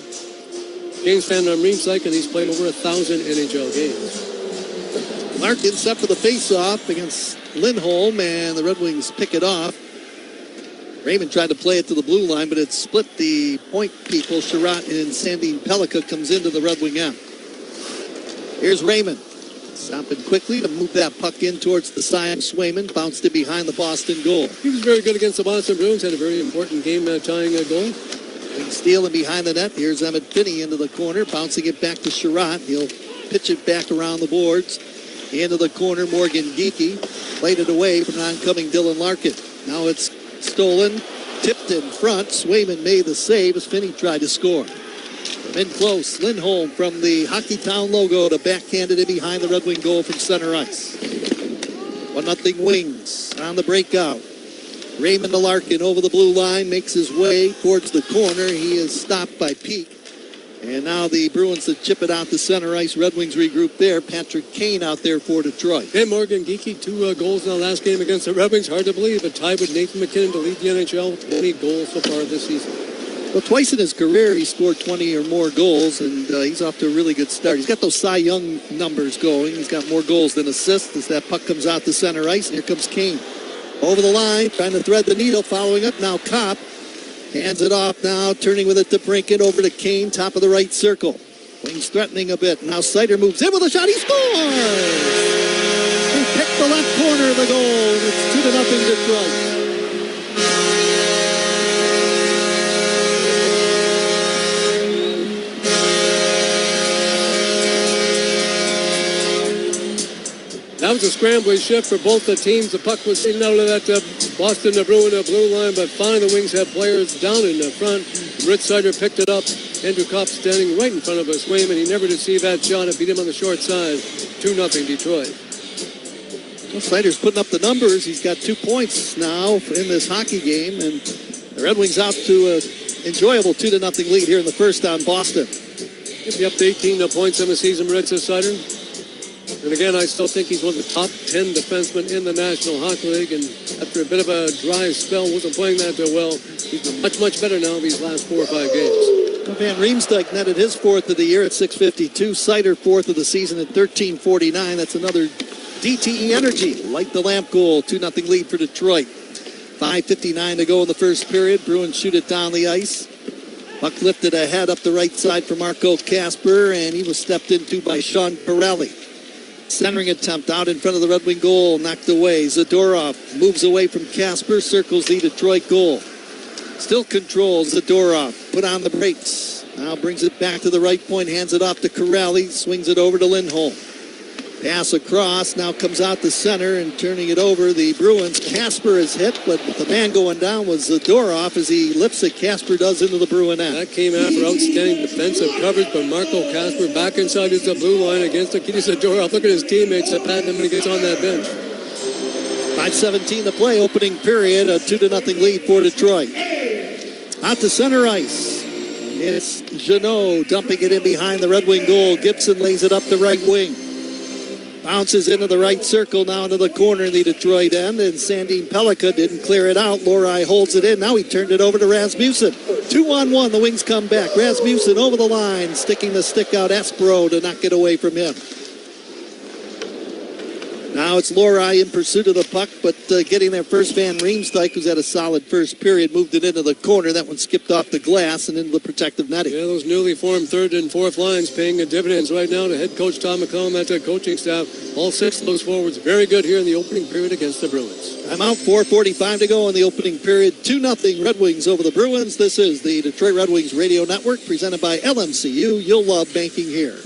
James Van Riemsdyk, and he's played over 1,000 NHL games. Larkin set for the face-off against Lindholm, and the Red Wings pick it off. Raymond tried to play it to the blue line, but it split the point people. Sherratt and Sandin Pellikka comes into the Red Wing end. Here's Raymond. Stopping quickly to move that puck in towards the side. Swayman bounced it behind the Boston goal. He was very good against the Boston Bruins. Had a very important game tying a goal. And stealing behind the net. Here's Emmett Finney into the corner, bouncing it back to Sherratt. He'll pitch it back around the boards. Into the corner, Morgan Geekie played it away from oncoming Dylan Larkin. Now it's stolen, tipped in front. Swayman made the save as Finney tried to score. From in close, Lindholm from the Hockey Town logo to backhand it in behind the Red Wing goal from center ice. 1-0 Wings on the breakout. Raymond Larkin over the blue line makes his way towards the corner. He is stopped by Peak. And now the Bruins that chip it out to center ice. Red Wings regroup there. Patrick Kane out there for Detroit. And Morgan Geekie, 2 goals in the last game against the Red Wings. Hard to believe, but tied with Nathan McKinnon to lead the NHL. 20 goals so far this season. Well, twice in his career, he scored 20 or more goals, and he's off to a really good start. He's got those Cy Young numbers going. He's got more goals than assists as that puck comes out to center ice. Here comes Kane. Over the line, trying to thread the needle, following up now Kopp. Hands it off now, turning with it to Brinket, over to Kane, top of the right circle. Wings threatening a bit. Now Sider moves in with a shot, he scores! He picked the left corner of the goal, and it's 2-0 Detroit. That was a scrambling shift for both the teams. The puck was sitting out of that Boston Bruin blue line, but finally the Wings had players down in the front. Rich Sider picked it up. Andrew Kopp standing right in front of us, Swayman. He never did see that shot. It beat him on the short side. 2-0 Detroit. Well, Sider's putting up the numbers. He's got 2 points now in this hockey game, and the Red Wings out to an enjoyable 2-0 lead here in the first on Boston. He'll be up to 18 points in the season, Red says Sider. And again, I still think he's one of the top 10 defensemen in the National Hockey League. And after a bit of a dry spell, wasn't playing that well. He's much, much better now these last 4 or 5 games. Well, Van Riemsdyk netted his 4th of the year at .652. Sider 4th of the season at .1349. That's another DTE Energy. Light the lamp goal. 2-0 lead for Detroit. 5:59 to go in the first period. Bruins shoot it down the ice. Puck lifted ahead up the right side for Marco Kasper, and he was stepped into by Sean Pirelli. Centering attempt out in front of the Red Wing goal, knocked away. Zadorov moves away from Kasper, circles the Detroit goal. Still controls Zadorov, put on the brakes. Now brings it back to the right point, hands it off to Corrali, swings it over to Lindholm. Pass across, now comes out the center and turning it over. The Bruins, Kasper is hit, but the man going down was Zadorov as he lifts it. Kasper does into the Bruin net. That came after outstanding defensive coverage by Marco Kasper back inside his blue line against Akita Zadorov. Look at his teammates that pat him when he gets on that bench. 5:17 to play, opening period, a 2-0 lead for Detroit. Out to center ice. It's Jeannot dumping it in behind the Red Wing goal. Gibson lays it up the right wing. Bounces into the right circle, now into the corner in the Detroit end, and Sandin Pellikka didn't clear it out. Lohrei holds it in. Now he turned it over to Rasmussen. 2-on-1, the Wings come back. Rasmussen over the line, sticking the stick out. Espero to knock it away from him. Now it's Lohrei in pursuit of the puck, but getting there first. Van Riemsdyk, who's had a solid first period, moved it into the corner. That one skipped off the glass and into the protective netting. Yeah, those newly formed third and fourth lines paying dividends right now to head coach Tom McCollum, that coaching staff. All 6 of those forwards very good here in the opening period against the Bruins. I'm out, 4:45 to go in the opening period. 2-0 Red Wings over the Bruins. This is the Detroit Red Wings Radio Network presented by LMCU. You'll love banking here.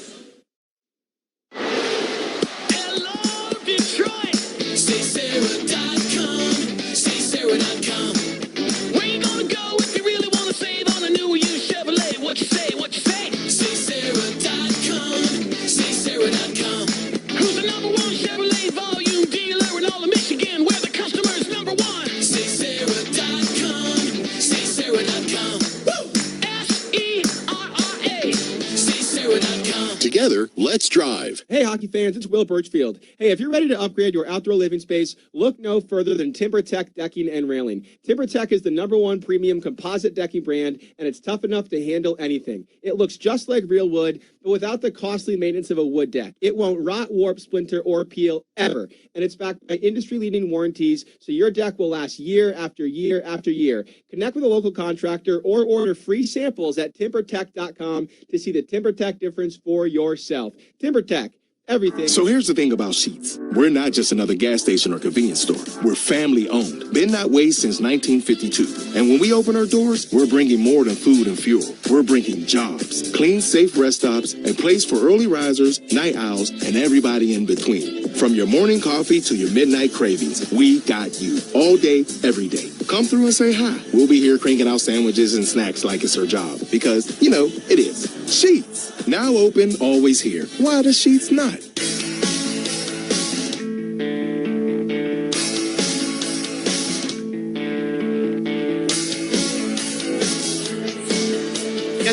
Together, let's drive. Hey, hockey fans, it's Will Birchfield. Hey, if you're ready to upgrade your outdoor living space, look no further than TimberTech Decking and Railing. TimberTech is the #1 premium composite decking brand, and it's tough enough to handle anything. It looks just like real wood, but without the costly maintenance of a wood deck. It won't rot, warp, splinter, or peel ever, and it's backed by industry-leading warranties, so your deck will last year after year after year. Connect with a local contractor or order free samples at timbertech.com to see the TimberTech difference for yourself. TimberTech, everything. So here's the thing about Sheets. We're not just another gas station or convenience store. We're family owned. Been that way since 1952. And when we open our doors, we're bringing more than food and fuel. We're bringing jobs, clean, safe rest stops, and place for early risers, night owls, and everybody in between. From your morning coffee to your midnight cravings, we got you. All day, every day. Come through and say hi. We'll be here cranking out sandwiches and snacks like it's our job. Because, you know, it is. Sheets. Now open, always here. Why the Sheets not?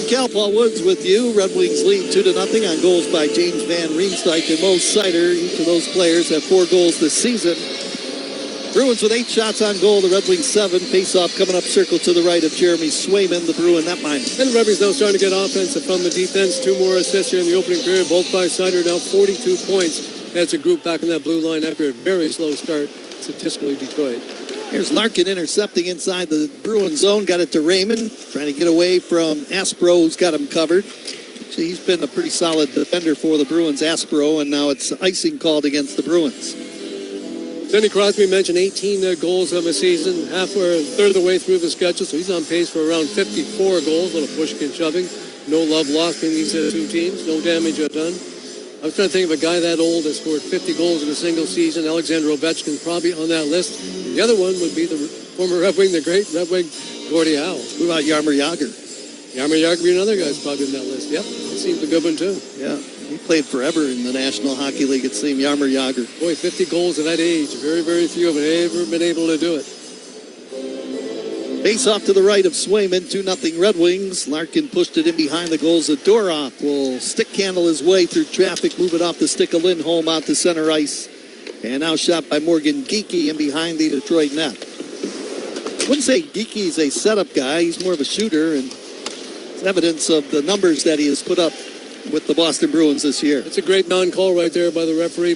Cal, Paul Woods with you. Red Wings lead 2-0 on goals by James Van Riemsdyk and Mo Sider. Each of those players have 4 goals this season. Bruins with 8 shots on goal. The Red Wings 7. Face-off coming up circle to the right of Jeremy Swayman, the Bruin netminder. And the Red Wings now starting to get offensive from the defense. 2 more assists here in the opening period, both by Sider. Now 42 points. That's a group back in that blue line after a very slow start, statistically Detroit. Here's Larkin intercepting inside the Bruin zone. Got it to Raymond. Trying to get away from Aspro, who's got him covered. Actually, he's been a pretty solid defender for the Bruins, Aspro, and now it's icing called against the Bruins. Sidney Crosby mentioned 18 goals on the season, halfway, a third of the way through the schedule, so he's on pace for around 54 goals, a little pushing and shoving. No love lost between these 2 teams, no damage done. I was trying to think of a guy that old that scored 50 goals in a single season. Alexander Ovechkin's probably on that list. The other one would be the former Red Wing, the great Red Wing, Gordie Howe. What about Jaromir Jagr? Jaromir Jagr would be another guy who's probably on that list. Yep, that seems a good one too. Yeah, he played forever in the National Hockey League. It seemed Jaromir Jagr. Boy, 50 goals at that age. Very, very few have ever been able to do it. Face off to the right of Swayman, 2-0 Red Wings. Larkin pushed it in behind the goals. Zadorov will stick handle his way through traffic, move it off the stick of Lindholm out to center ice. And now shot by Morgan Geekie in behind the Detroit net. I wouldn't say Geekie's a setup guy. He's more of a shooter, and it's evidence of the numbers that he has put up with the Boston Bruins this year. It's a great non-call right there by the referee.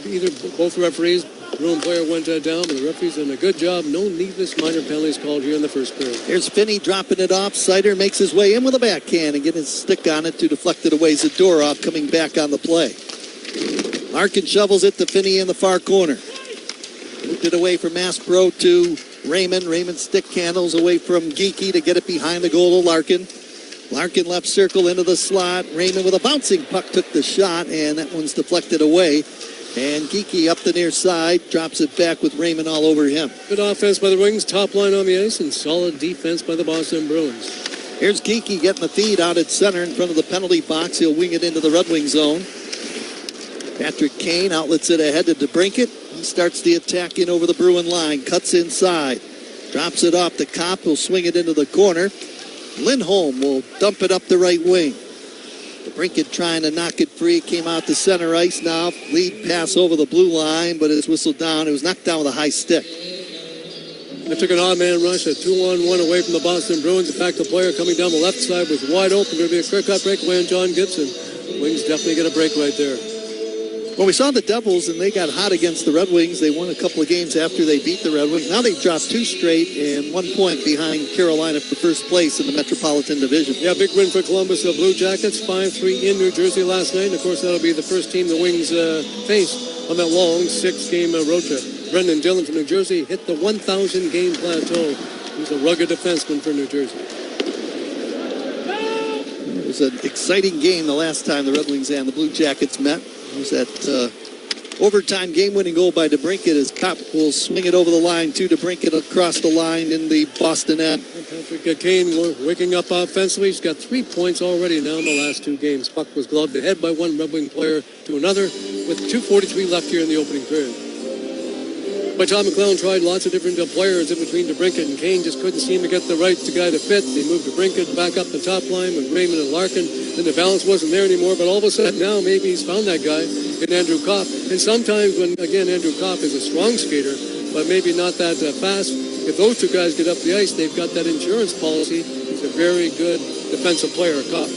Both referees. Bruin player went down, but the referee's done a good job. No needless minor penalties called here in the first period. Here's Finney dropping it off. Sider makes his way in with a backhand and getting his stick on it to deflect it away. Zadorov coming back on the play. Larkin shovels it to Finney in the far corner. Moved it away from Aspro to Raymond. Raymond stick handles away from Geekie to get it behind the goal of Larkin. Larkin left circle into the slot. Raymond with a bouncing puck took the shot, and that one's deflected away. And Geekie up the near side, drops it back with Raymond all over him. Good offense by the Wings, top line on the ice, and solid defense by the Boston Bruins. Here's Geekie getting the feed out at center in front of the penalty box. He'll wing it into the Red Wing zone. Patrick Kane outlets it ahead to DeBrincat. He starts the attack in over the Bruin line, cuts inside, drops it off to Kopp. He'll swing it into the corner. Lindholm will dump it up the right wing. DeBrincat trying to knock it free, came out to center ice now. Lead pass over the blue line, but it's whistled down. It was knocked down with a high stick. They took an odd man rush, a 2-on-1 away from the Boston Bruins. In fact, the player coming down the left side was wide open. Going to be a quick-cut breakaway on John Gibson. Wings definitely get a break right there. Well, we saw the Devils, and they got hot against the Red Wings. They won a couple of games after they beat the Red Wings. Now they've dropped 2 straight and 1 point behind Carolina for first place in the Metropolitan Division. Yeah, big win for Columbus. The Blue Jackets, 5-3 in New Jersey last night. And, of course, that'll be the first team the Wings face on that long 6-game road trip. Brendan Dillon from New Jersey hit the 1,000-game plateau. He's a rugged defenseman for New Jersey. It was an exciting game the last time the Red Wings and the Blue Jackets met. It was that overtime game-winning goal by DeBrincat as Kopp will swing it over the line to DeBrincat across the line in the Boston end. Patrick Kane waking up offensively. He's got 3 points already now in the last 2 games. Puck was gloved ahead by one Red Wing player to another with 2:43 left here in the opening period. But Tom McClellan tried lots of different players in between DeBrincat and Kane. Just couldn't seem to get the right guy to fit. They moved DeBrincat back up the top line with Raymond and Larkin. Then the balance wasn't there anymore. But all of a sudden now maybe he's found that guy in Andrew Kopp. And sometimes when, again, Andrew Kopp is a strong skater, but maybe not that fast, if those 2 guys get up the ice, they've got that insurance policy. He's a very good defensive player, Kopp.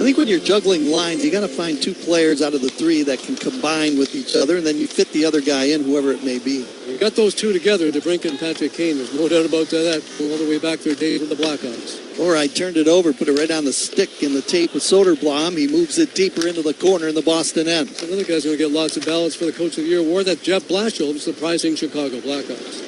I think when you're juggling lines, you got to find 2 players out of the 3 that can combine with each other, and then you fit the other guy in, whoever it may be. You got those 2 together, DeBrincat and Patrick Kane. There's no doubt about that. All the way back to their days with the Blackhawks. All right, turned it over, put it right on the stick in the tape with Soderblom. He moves it deeper into the corner in the Boston end. Another guy's going to get lots of ballots for the Coach of the Year award. That's Jeff Blashill, surprising Chicago Blackhawks.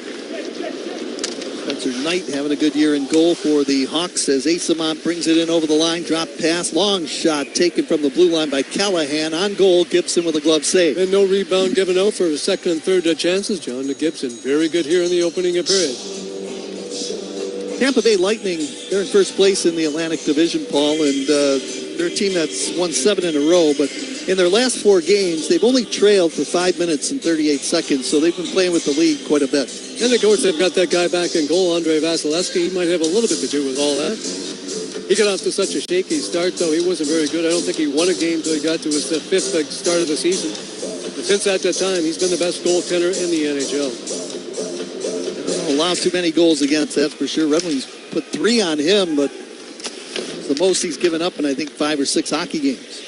Spencer Knight having a good year in goal for the Hawks as Asamont brings it in over the line. Drop pass, long shot taken from the blue line by Callahan. On goal, Gibson with a glove save. And no rebound given out for second and third chances, John, to Gibson. Very good here in the opening period. Tampa Bay Lightning, they're in first place in the Atlantic Division, Paul, and they're a team that's won 7 in a row, but in their last 4 games, they've only trailed for 5 minutes and 38 seconds, so they've been playing with the lead quite a bit. And of course, they've got that guy back in goal, Andre Vasilevsky. He might have a little bit to do with all that. He got off to such a shaky start, though. He wasn't very good. I don't think he won a game until he got to his fifth start of the season. But since at that time, he's been the best goaltender in the NHL. Don't allow too many goals against, that's for sure. Red Wings put 3 on him, but it's the most he's given up in, I think, 5 or 6 hockey games.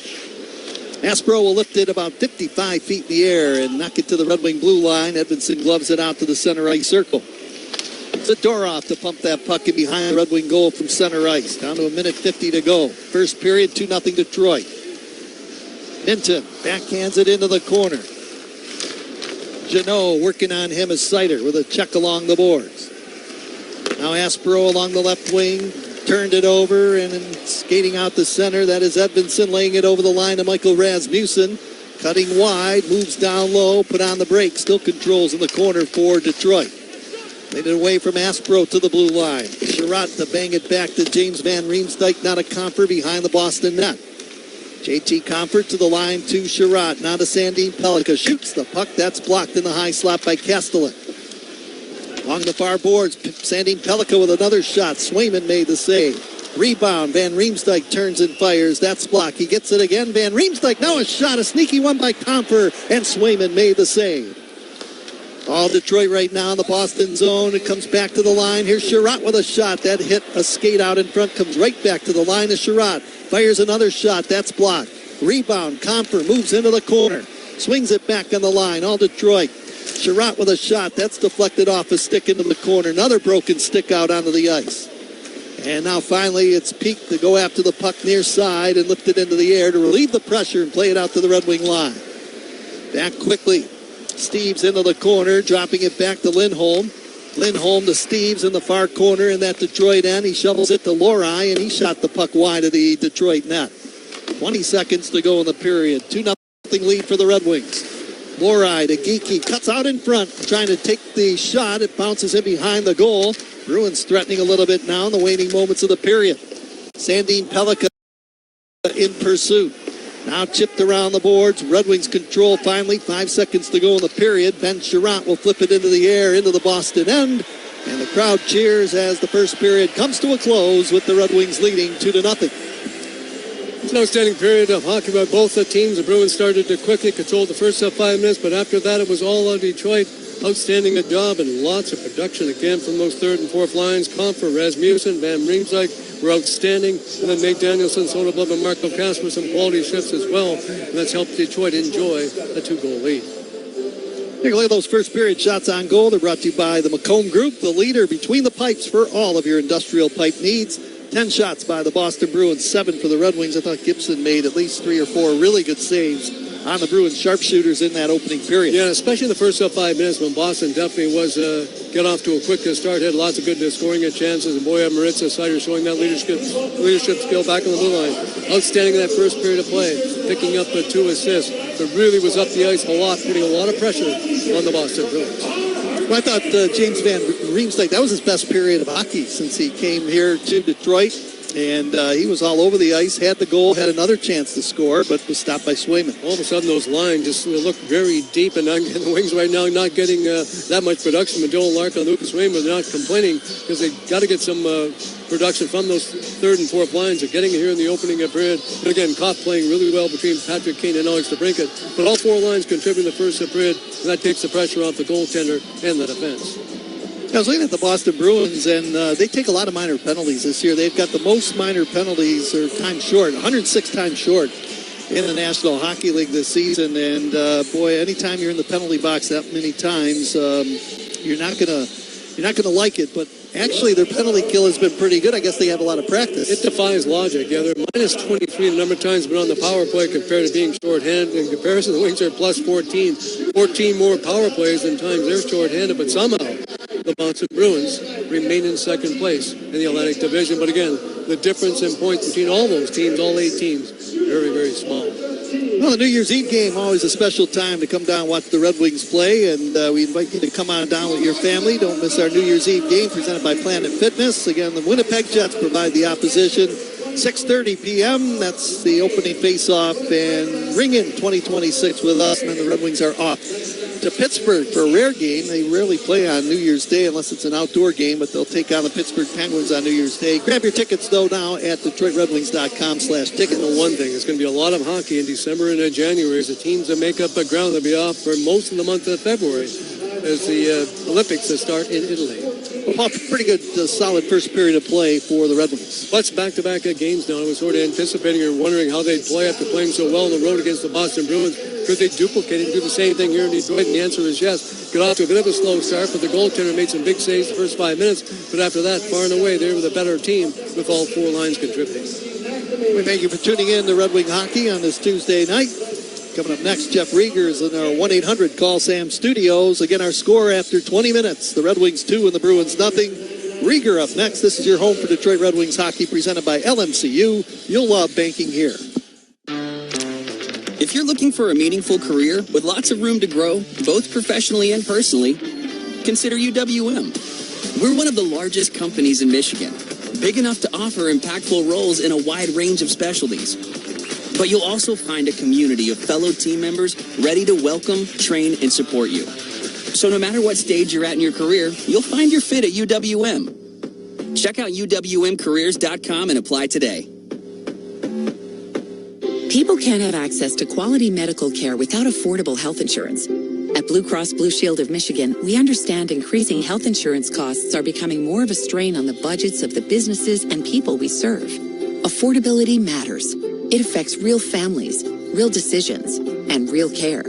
Aspro will lift it about 55 feet in the air and knock it to the Red Wing blue line. Edmondson gloves it out to the center ice circle. Zadorov to pump that puck in behind the Red Wing goal from center ice. Down to a minute 50 to go. First period, 2-0 Detroit. Minton backhands it into the corner. Janot working on him as Sider with a check along the boards. Now Aspro along the left wing. Turned it over and skating out the center. That is Edmondson laying it over the line to Michael Rasmussen. Cutting wide, moves down low, put on the brake. Still controls in the corner for Detroit. Made it away from Aspro to the blue line. Sherratt to bang it back to James Van Riemsdyk. Now to Comfort behind the Boston net. JT Comfort to the line to Sherratt. Now to Sandin Pellikka. Shoots the puck. That's blocked in the high slot by Kastelik. Along the far boards, Sandin Pellikka with another shot. Swayman made the save. Rebound, Van Riemsdyk turns and fires. That's blocked. He gets it again. Van Riemsdyk, now a shot. A sneaky one by Comfer, and Swayman made the save. All Detroit right now in the Boston zone. It comes back to the line. Here's Sherratt with a shot. That hit a skate out in front. Comes right back to the line of Sherratt. Fires another shot. That's blocked. Rebound, Comfer moves into the corner. Swings it back on the line. All Detroit. Sherratt with a shot. That's deflected off a stick into the corner. Another broken stick out onto the ice. And now finally it's Peak to go after the puck near side and lift it into the air to relieve the pressure and play it out to the Red Wing line. Back quickly. Steves into the corner, dropping it back to Lindholm. Lindholm to Steves in the far corner in that Detroit end. He shovels it to Lohrei, and he shot the puck wide of the Detroit net. 20 seconds to go in the period. 2-0 lead for the Red Wings. Lohrei to Geekie, cuts out in front, trying to take the shot. It bounces in behind the goal. Bruins threatening a little bit now in the waning moments of the period. Sandin Pellikka in pursuit. Now chipped around the boards. Red Wings control finally. 5 seconds to go in the period. Ben Sherratt will flip it into the air, into the Boston end. And the crowd cheers as the first period comes to a close with the Red Wings leading 2-0. It's an outstanding period of hockey by both the teams. The Bruins started to quickly control the first 5 minutes, but after that it was all on Detroit. Outstanding job and lots of production again from those third and fourth lines. Comfer, Rasmussen, Van Riemsdyk were outstanding. And then Nate Danielson, Soderblom, and Marco Kasper some quality shifts as well. And that's helped Detroit enjoy a 2-goal lead. Take a look at those first period shots on goal. They're brought to you by the Macomb Group, the leader between the pipes for all of your industrial pipe needs. 10 shots by the Boston Bruins, 7 for the Red Wings. I thought Gibson made at least 3 or 4 really good saves on the Bruins sharpshooters in that opening period. Yeah, especially the first 5 minutes when Boston definitely was get off to a quick start, had lots of good scoring chances, and boy, Maritza Sider showing that leadership skill back on the blue line. Outstanding in that first period of play, picking up 2 assists, but really was up the ice a lot, putting a lot of pressure on the Boston Bruins. Well, I thought James Van Riemsdyk, that was his best period of hockey since he came here to Detroit. And he was all over the ice, had the goal, had another chance to score, but was stopped by Swayman. All of a sudden, those lines just look very deep, and the Wings right now not getting that much production. But Dylan Larkin and Lucas Swayman are not complaining because they got to get some production from those third and fourth lines. They're getting it here in the opening period. And again, Kopp playing really well between Patrick Kane and Alex DeBrincat. But all 4 lines contribute in the first period, and that takes the pressure off the goaltender and the defense. I was looking at the Boston Bruins, and they take a lot of minor penalties this year. They've got the most minor penalties, or time short, 106 times short in the National Hockey League this season. And boy, anytime you're in the penalty box that many times, you're not gonna like it. But actually, their penalty kill has been pretty good. I guess they have a lot of practice. It defies logic. Yeah, they're minus 23 the number of times been on the power play compared to being shorthanded. In comparison, the Wings are plus 14. 14 more power plays than times they're shorthanded, but somehow the Boston Bruins remain in second place in the Atlantic Division. But again, the difference in points between all those teams, all 8 teams, very, very small. Well, the New Year's Eve game, always a special time to come down and watch the Red Wings play, and we invite you to come on down with your family. Don't miss our New Year's Eve game presented by Planet Fitness. Again, the Winnipeg Jets provide the opposition. 6:30 p.m., that's the opening face-off, and ring in 2026 with us, and then the Red Wings are off to Pittsburgh for a rare game. They rarely play on New Year's Day unless it's an outdoor game, but they'll take on the Pittsburgh Penguins on New Year's Day. Grab your tickets, though, now at DetroitRedWings.com/ticket. One thing, it's going to be a lot of hockey in December and January as the teams that make up the ground will be off for most of the month of February as the Olympics start in Italy. Well, pretty good, solid first period of play for the Red Wings. Let's back-to-back games now. I was sort of anticipating or wondering how they'd play after playing so well on the road against the Boston Bruins. Could they duplicate and do the same thing here in Detroit? And the answer is yes. Got off to a bit of a slow start, but the goaltender made some big saves the first 5 minutes. But after that, far and away, they were the better team with all four lines contributing. We thank you for tuning in to Red Wing Hockey on this Tuesday night. Coming up next, Jeff Rieger is in our 1-800-CALL-SAM studios. Again, our score after 20 minutes. The Red Wings 2 and the Bruins nothing. Rieger up next. This is your home for Detroit Red Wings hockey presented by LMCU. You'll love banking here. If you're looking for a meaningful career with lots of room to grow, both professionally and personally, consider UWM. We're one of the largest companies in Michigan, big enough to offer impactful roles in a wide range of specialties. But you'll also find a community of fellow team members ready to welcome, train, and support you. So no matter what stage you're at in your career, you'll find your fit at UWM. Check out UWMcareers.com and apply today. People can't have access to quality medical care without affordable health insurance. At Blue Cross Blue Shield of Michigan, we understand increasing health insurance costs are becoming more of a strain on the budgets of the businesses and people we serve. Affordability matters. It affects real families, real decisions, and real care.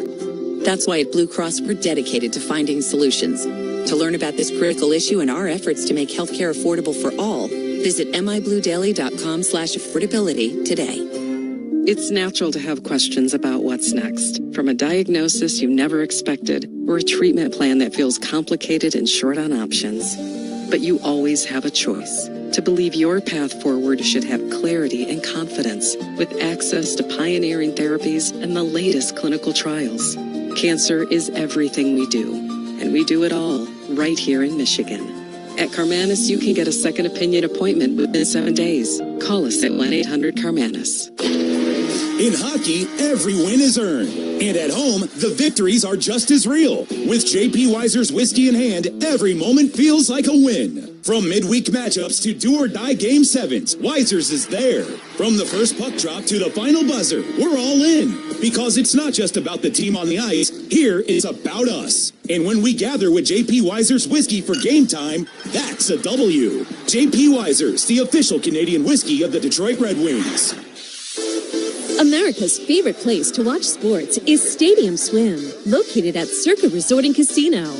That's why at Blue Cross, we're dedicated to finding solutions. To learn about this critical issue and our efforts to make healthcare affordable for all, visit mibluedaily.com/affordability today. It's natural to have questions about what's next, from a diagnosis you never expected or a treatment plan that feels complicated and short on options. But you always have a choice. To believe your path forward should have clarity and confidence with access to pioneering therapies and the latest clinical trials. Cancer is everything we do, and we do it all right here in Michigan. At Carmanis, you can get a second opinion appointment within 7 days. Call us at 1-800-CARMANIS. In hockey, every win is earned. And at home, the victories are just as real. With J.P. Weiser's whiskey in hand, every moment feels like a win. From midweek matchups to do-or-die Game 7s, Weiser's is there. From the first puck drop to the final buzzer, we're all in. Because it's not just about the team on the ice. Here, it's about us. And when we gather with J.P. Weiser's whiskey for game time, that's a W. J.P. Weiser's, the official Canadian whiskey of the Detroit Red Wings. America's favorite place to watch sports is Stadium Swim, located at Circa Resort and Casino.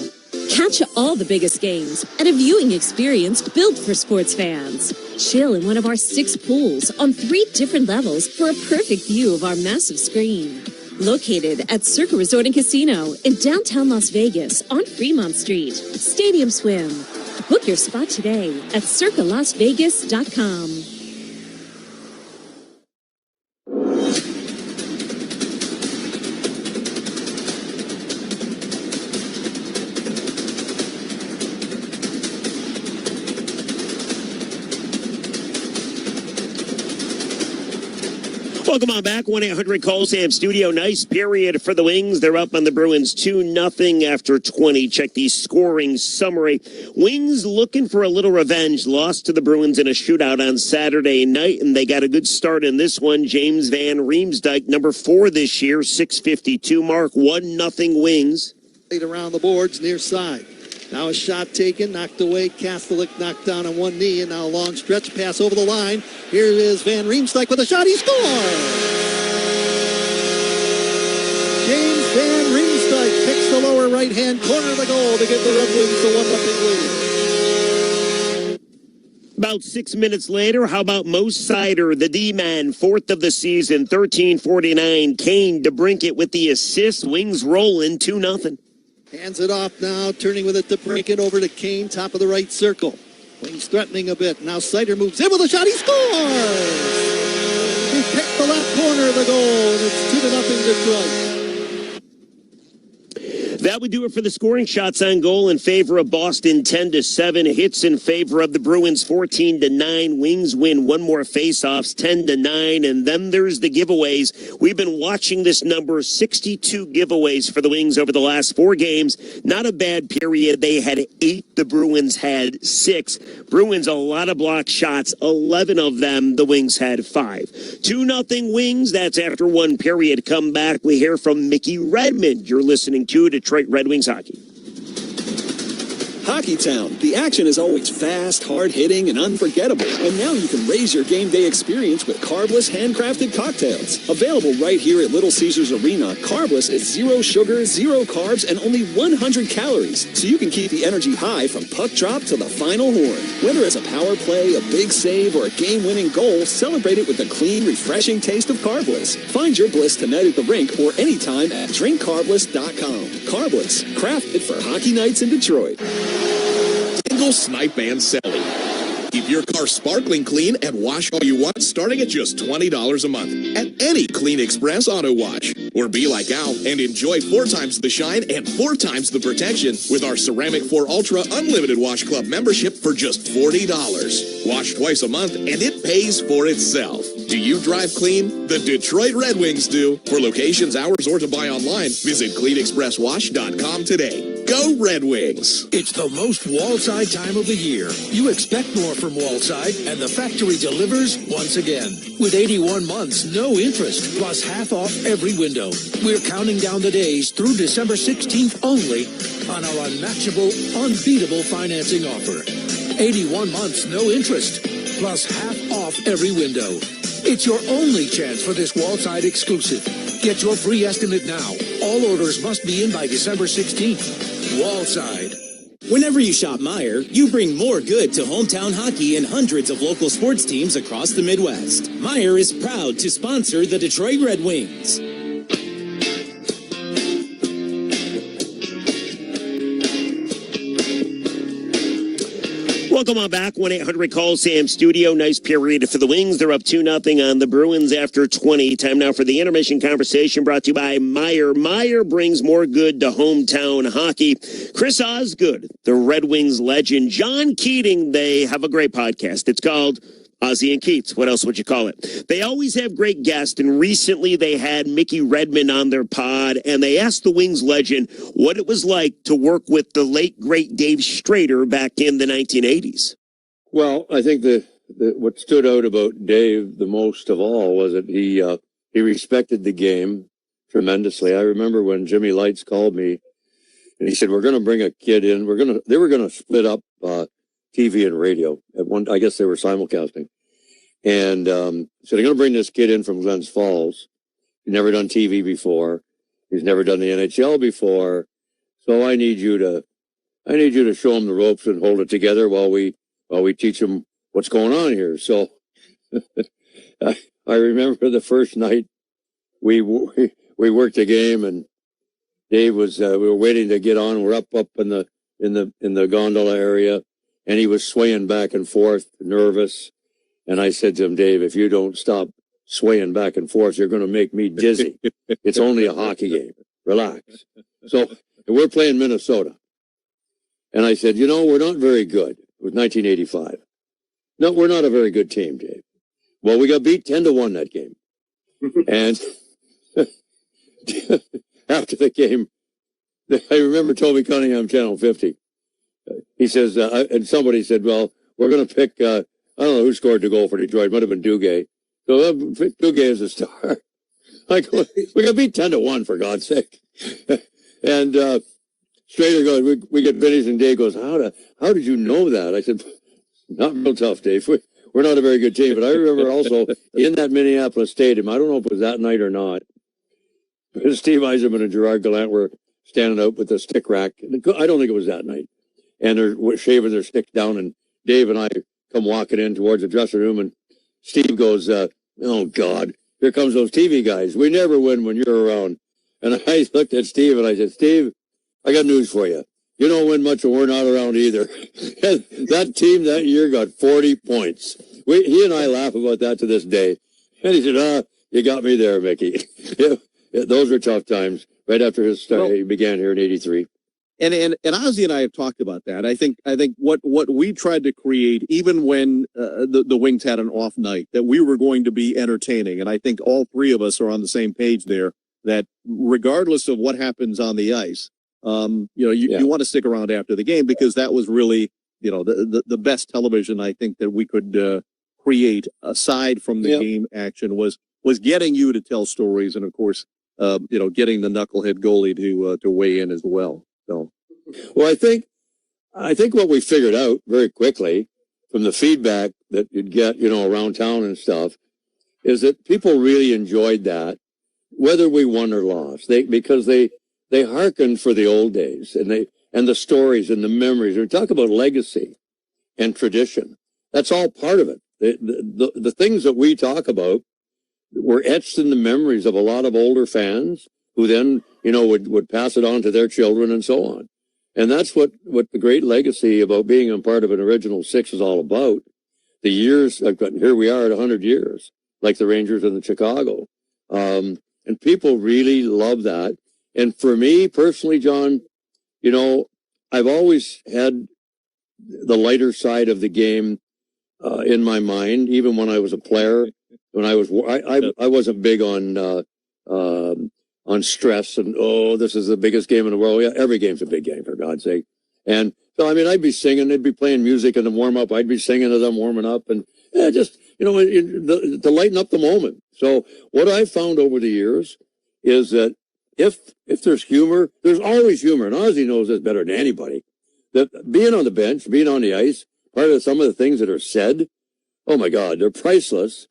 Catch all the biggest games at a viewing experience built for sports fans. Chill in one of our 6 pools on 3 different levels for a perfect view of our massive screen. Located at Circa Resort and Casino in downtown Las Vegas on Fremont Street. Stadium Swim. Book your spot today at circalasvegas.com. Welcome on back. 1-800-CALL-SAM studio. Nice period for the Wings. They're up on the Bruins 2-0 after 20. Check the scoring summary. Wings looking for a little revenge. Lost to the Bruins in a shootout on Saturday night, and they got a good start in this one. James Van Riemsdyk, number 4 this year, 652 mark, 1-0 Wings. Around the boards, near side. Now a shot taken, knocked away. Catholic knocked down on one knee, and now a long stretch pass over the line. Here is Van Riemsdyk with a shot. He scores! James Van Riemsdyk picks the lower right-hand corner of the goal to give the Red Wings the 1-0 lead. About 6 minutes later, how about Mo Sider, the D-man, 4th of the season, 13:49. Kane DeBrincat with the assist. Wings rolling 2-0. Hands it off now, turning with it to DeBrincat over to Kane, top of the right circle. Wings threatening a bit. Now Sider moves in with a shot. He scores! He picked the left corner of the goal, and it's 2-0 Detroit. That would do it for the scoring. Shots on goal in favor of Boston 10-7. Hits in favor of the Bruins 14-9. Wings win one more faceoffs 10-9. And then there's the giveaways. We've been watching this number, 62 giveaways for the Wings over the last 4 games. Not a bad period. They had 8. The Bruins had 6. Bruins, a lot of block shots. 11 of them, the Wings had 5. 2-0 Wings. That's after 1 period. Come back. We hear from Mickey Redmond. You're listening to Detroit Red Wings Hockey. Hockey Town. The action is always fast, hard-hitting, and unforgettable. And now you can raise your game day experience with carbless, handcrafted cocktails. Available right here at Little Caesars Arena, carbless is 0 sugar, 0 carbs, and only 100 calories. So you can keep the energy high from puck drop to the final horn. Whether it's a power play, a big save, or a game-winning goal, celebrate it with the clean, refreshing taste of carbless. Find your bliss tonight at the rink or anytime at drinkcarbless.com. Carbless, crafted for hockey nights in Detroit. Single Snipe and Sally. Keep your car sparkling clean and wash all you want starting at just $20 a month at any Clean Express Auto Wash. Or be like Al and enjoy 4 times the shine and 4 times the protection with our Ceramic 4 Ultra Unlimited Wash Club membership for just $40. Wash twice a month and it pays for itself. Do you drive clean? The Detroit Red Wings do. For locations, hours, or to buy online, visit cleanexpresswash.com today. Go Red Wings! It's the most Wallside time of the year. You expect more from Wallside, and the factory delivers once again. With 81 months, no interest, plus half off every window. We're counting down the days through December 16th only on our unmatchable, unbeatable financing offer. 81 months, no interest, plus half off every window. It's your only chance for this Wallside exclusive. Get your free estimate now. All orders must be in by December 16th. Wallside. Whenever you shop Meijer, you bring more good to hometown hockey and hundreds of local sports teams across the Midwest. Meijer is proud to sponsor the Detroit Red Wings. Welcome on back. 1-800-CALL-SAM studio. Nice period for the Wings. They're up 2-0 on the Bruins after 20. Time now for the intermission conversation brought to you by Meijer. Meijer brings more good to hometown hockey. Chris Osgood, the Red Wings legend, John Keating, they have a great podcast. It's called Ozzie and Keats. What else would you call it? They always have great guests, and recently they had Mickey Redmond on their pod, and they asked the Wings legend what it was like to work with the late, great Dave Strader back in the 1980s. Well, I think what stood out about Dave the most of all was that he respected the game tremendously. I remember when Jimmy Lights called me, and he said, we're going to bring a kid in. They were going to split up TV and radio. I guess they were simulcasting. And so they're going to bring this kid in from Glens Falls. He's never done TV before. He's never done the NHL before. So I need you to show him the ropes and hold it together while we teach him what's going on here. So I remember the first night we worked a game, and Dave was we were waiting to get on. We're up in the gondola area. And he was swaying back and forth, nervous. And I said to him, Dave, if you don't stop swaying back and forth, you're going to make me dizzy. It's only a hockey game. Relax. So we're playing Minnesota. And I said, we're not very good. It was 1985. No, we're not a very good team, Dave. Well, we got beat 10-1 that game. And after the game, I remember Toby Cunningham, Channel 50. He says, and somebody said, well, we're going to pick, I don't know who scored the goal for Detroit. It might have been Duguay. So Duguay is a star. We got beat 10-1, for God's sake. And Strader goes, we get finished, and Dave goes, how did you know that? I said, not real tough, Dave. We're not a very good team. But I remember also in that Minneapolis Stadium, I don't know if it was that night or not, Steve Yzerman and Gerard Gallant were standing out with the stick rack. I don't think it was that night. And they're shaving their sticks down, and Dave and I come walking in towards the dressing room, and Steve goes, oh, God, here comes those TV guys. We never win when you're around. And I looked at Steve, and I said, Steve, I got news for you. You don't win much when we're not around either. And that team that year got 40 points. He and I laugh about that to this day. And he said, you got me there, Mickey. Those are tough times. right after his start. He began here in '83. And Ozzy and I have talked about that. I think what we tried to create, even when the Wings had an off night, that we were going to be entertaining. And I think all three of us are on the same page there. That regardless of what happens on the ice, you want to stick around after the game, because that was really the best television I think that we could create aside from the game action was getting you to tell stories, and of course getting the knucklehead goalie to weigh in as well. So, well, I think what we figured out very quickly from the feedback that you'd get, around town and stuff, is that people really enjoyed that, whether we won or lost. Because they hearkened for the old days and the stories and the memories. We talk about legacy and tradition. That's all part of it. The things that we talk about were etched in the memories of a lot of older fans, who then, would pass it on to their children and so on. And that's what the great legacy about being a part of an original six is all about. The years, here we are at 100 years, like the Rangers and the Chicago. And people really love that. And for me personally, John, I've always had the lighter side of the game in my mind, even when I was a player. When I wasn't big on stress and, this is the biggest game in the world. Yeah, every game's a big game, for God's sake. And so, I'd be singing, they'd be playing music in the warm up. I'd be singing as I'm warming up, and just, to lighten up the moment. So what I've found over the years is that if there's humor, there's always humor. And Ozzy knows this better than anybody, that being on the bench, being on the ice, part of some of the things that are said, oh my God, they're priceless,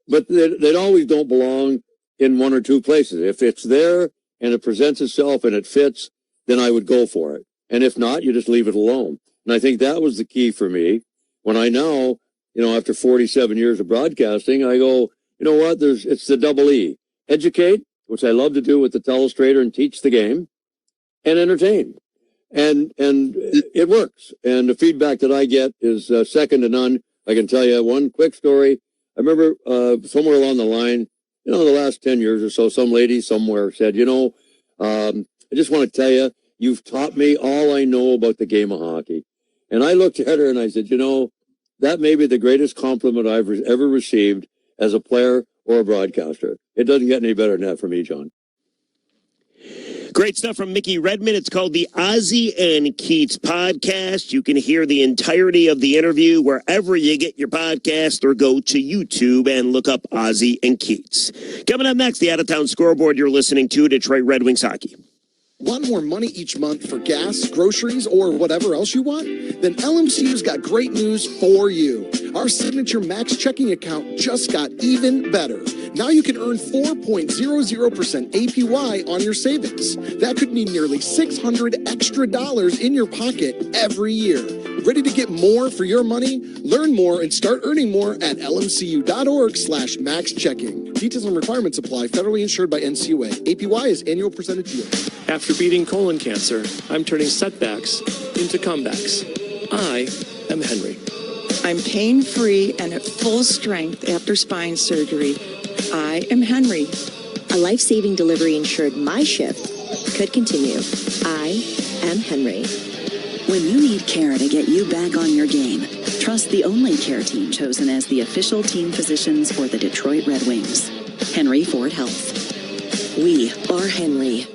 but they always don't belong in one or two places. If it's there and it presents itself and it fits, then I would go for it. And if not, you just leave it alone. And I think that was the key for me. When I now, after 47 years of broadcasting, I go, what? It's the double E. Educate, which I love to do with the telestrator and teach the game, and entertain. And it works. And the feedback that I get is second to none. I can tell you one quick story. I remember somewhere along the line, the last 10 years or so, some lady somewhere said, I just want to tell you, you've taught me all I know about the game of hockey. And I looked at her and I said, that may be the greatest compliment I've ever received as a player or a broadcaster. It doesn't get any better than that for me, John. Great stuff from Mickey Redmond. It's called the Ozzy and Keats podcast. You can hear the entirety of the interview wherever you get your podcast, or go to YouTube and look up Ozzy and Keats. Coming up next, the Out-of-Town Scoreboard. You're listening to Detroit Red Wings Hockey. Want more money each month for gas, groceries, or whatever else you want? Then LMCU's got great news for you. Our signature max checking account just got even better. Now you can earn 4.00% APY on your savings. That could mean nearly $600 extra in your pocket every year. Ready to get more for your money? Learn more and start earning more at lmcu.org/maxchecking. Details and requirements apply. Federally insured by NCUA. APY is annual percentage yield. After beating colon cancer, I'm turning setbacks into comebacks. I am Henry. I'm pain-free and at full strength after spine surgery. I am Henry. A life-saving delivery ensured my shift could continue. I am Henry. When you need care to get you back on your game, trust the only care team chosen as the official team physicians for the Detroit Red Wings. Henry Ford Health. We are Henry.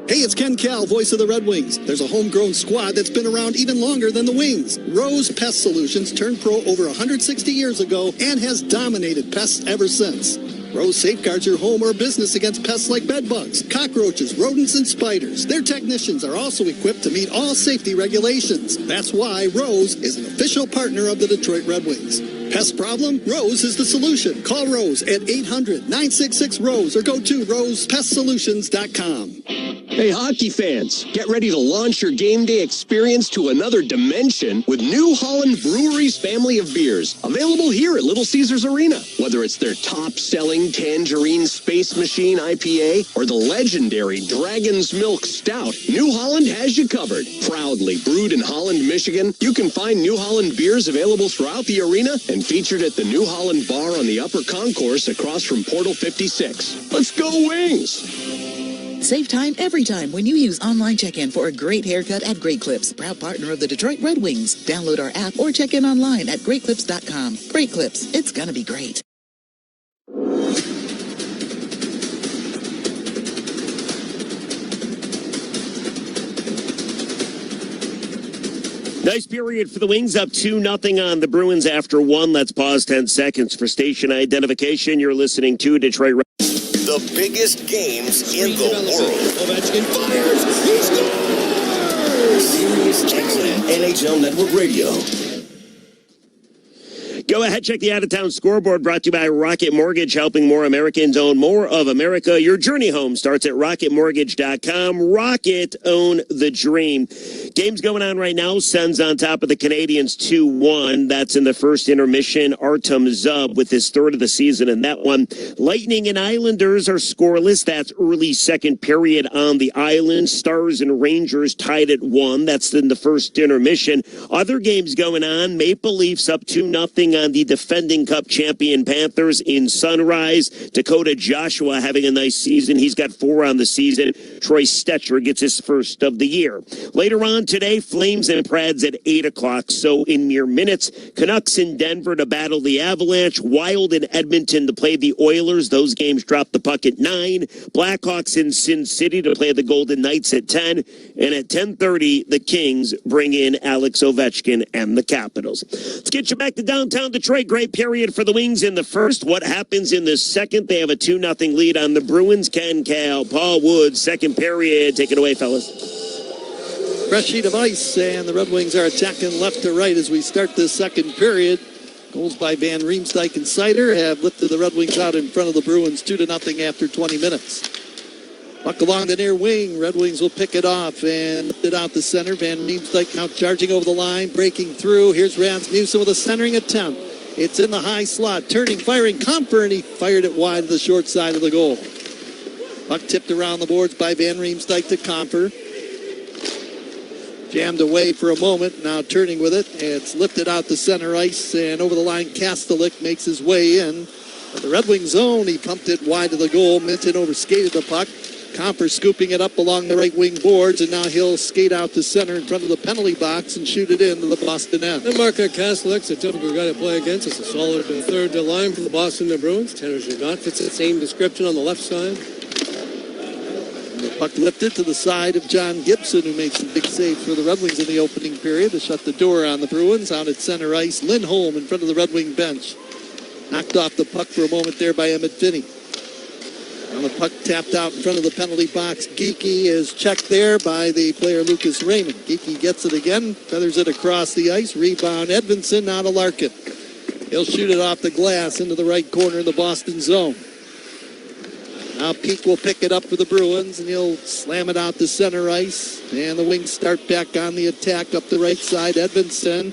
Hey, it's Ken Cal, voice of the Red Wings. There's a homegrown squad that's been around even longer than the Wings. Rose Pest Solutions turned pro over 160 years ago and has dominated pests ever since. Rose safeguards your home or business against pests like bedbugs, cockroaches, rodents, and spiders. Their technicians are also equipped to meet all safety regulations. That's why Rose is an official partner of the Detroit Red Wings. Pest problem? Rose is the solution. Call Rose at 800-966-ROSE or go to rosepestsolutions.com. Hey, hockey fans, get ready to launch your game day experience to another dimension with New Holland Brewery's family of beers, available here at Little Caesars Arena. Whether it's their top-selling Tangerine Space Machine IPA or the legendary Dragon's Milk Stout, New Holland has you covered. Proudly brewed in Holland, Michigan, you can find New Holland beers available throughout the arena and featured at the New Holland Bar on the upper concourse across from Portal 56. Let's go Wings! Save time every time when you use online check-in for a great haircut at Great Clips, proud partner of the Detroit Red Wings. Download our app or check in online at greatclips.com. Great Clips, it's gonna be great. Nice period for the Wings, up 2-0 on the Bruins after 1. Let's pause 10 seconds for station identification. You're listening to Detroit. The biggest games in the world. Ovechkin fires. He scores! Sirius XM NHL Network Radio. Go ahead, check the out-of-town scoreboard brought to you by Rocket Mortgage, helping more Americans own more of America. Your journey home starts at rocketmortgage.com. Rocket, own the dream. Games going on right now. Sens on top of the Canadians 2-1. That's in the first intermission. Artem Zub with his third of the season in that one. Lightning and Islanders are scoreless. That's early second period on the island. Stars and Rangers tied at 1. That's in the first intermission. Other games going on. Maple Leafs up 2-0 on the defending Cup champion Panthers in Sunrise. Dakota Joshua having a nice season. He's got 4 on the season. Troy Stetcher gets his first of the year. Later on today, Flames and Prads at 8 o'clock. So in mere minutes, Canucks in Denver to battle the Avalanche. Wild in Edmonton to play the Oilers. Those games drop the puck at 9. Blackhawks in Sin City to play the Golden Knights at 10. And at 10:30, the Kings bring in Alex Ovechkin and the Capitals. Let's get you back to downtown Detroit. Great period for the Wings in the first. What happens in the second? They have a 2-0 lead on the Bruins. Ken Cal, Paul Woods, second period. Take it away, fellas. Fresh sheet of ice, and the Red Wings are attacking left to right as we start this second period. Goals by Van Riemsdyk and Seider have lifted the Red Wings out in front of the Bruins 2-0 after 20 minutes. Puck along the near wing. Red Wings will pick it off and lift it out the center. Van Riemsdyk now charging over the line, breaking through. Here's Rasmussen with a centering attempt. It's in the high slot, turning, firing, Comfer, and he fired it wide to the short side of the goal. Puck tipped around the boards by Van Riemsdyk to Comfer. Jammed away for a moment, now turning with it. It's lifted out the center ice, and over the line, Kastelik makes his way in. At the Red Wing zone, he pumped it wide to the goal. Minton overskated the puck. Comfer scooping it up along the right wing boards, and now he'll skate out to center in front of the penalty box and shoot it into the Boston end. And Mark Kastelik's a difficult guy to play against. It's a solid third line for the Boston Bruins. Tanner Gigot fits the same description on the left side. And the puck lifted to the side of John Gibson, who makes some big saves for the Red Wings in the opening period to shut the door on the Bruins. Out at center ice, Lindholm in front of the Red Wing bench. Knocked off the puck for a moment there by Emmett Finney. And the puck tapped out in front of the penalty box. Geekie is checked there by the player Lucas Raymond. Geekie gets it again, feathers it across the ice. Rebound Edvinsson, now to Larkin. He'll shoot it off the glass into the right corner of the Boston zone. Now Peake will pick it up for the Bruins, and he'll slam it out to center ice. And the Wings start back on the attack up the right side. Edvinsson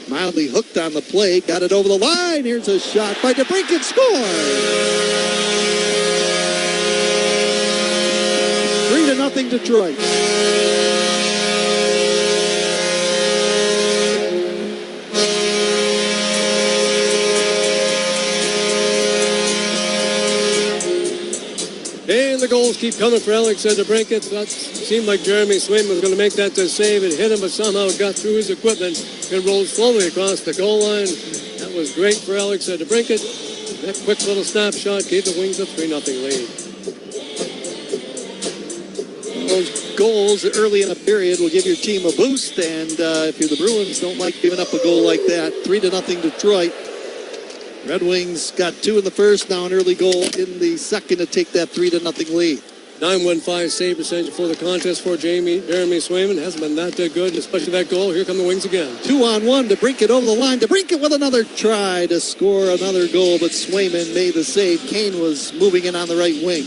mildly hooked on the play, got it over the line. Here's a shot by DeBrincat, score! 3-0 Detroit. And the goals keep coming for Alex DeBrincat. That seemed like Jeremy Swayman was going to make that save and hit him, but somehow it got through his equipment and rolled slowly across the goal line. That was great for Alex DeBrincat. That quick little snapshot gave the Wings a 3-0 lead. Those goals early in a period will give your team a boost, and if you're the Bruins, don't like giving up a goal like that. 3-0 Detroit. Red Wings got 2 in the first, now an early goal in the second to take that 3-0 lead. 915 save percentage for the contest for Jeremy Swayman. Hasn't been that good, especially that goal. Here come the Wings again. 2-on-1 to DeBrincat over the line. DeBrincat with another try to score another goal, but Swayman made the save. Kane was moving in on the right wing.